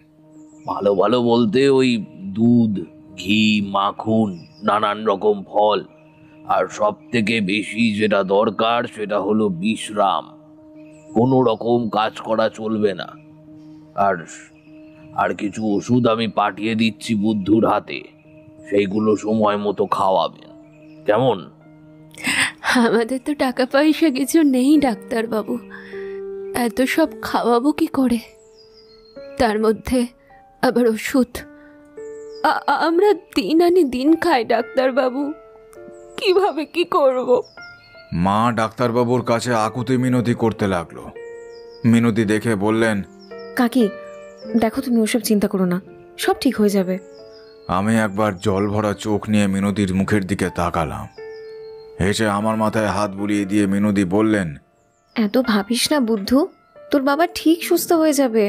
ভালো ভালো বলতে ওই দুধ, ঘি, মাখন, নানান রকম ফল, আর সব থেকে বেশি যেটা দরকার সেটা হলো বিশ্রাম। কোনো রকম কাজ করা চলবে না। আর কিছু ওষুধ আমি পাঠিয়ে দিচ্ছি বুদ্ধুর হাতে, সেইগুলো সময় মতো খাওয়াবেন, কেমন? আমাদের তো টাকা পয়সা কিছু নেই ডাক্তারবাবু, এত সব খাওয়াবো কি করে? তার মধ্যে আবার ওষুধ। আমরা দিন আনি দিন খাই ডাক্তারবাবু, কিভাবে কি করব? মা ডাক্তারবাবুর কাছে আকুতি মিনতি করতে লাগলো। মিনতি দেখে বললেন, কাকি দেখো, তুমি ওসব চিন্তা করো না, সব ঠিক হয়ে যাবে। আমি একবার জল ভরা চোখ নিয়ে মিনতির মুখের দিকে তাকালাম। হেসে আমার মাথায় হাত বুলিয়ে দিয়ে মিনতি বললেন, এত ভাবিস না বুদ্ধু, তোর বাবা ঠিক সুস্থ হয়ে যাবে।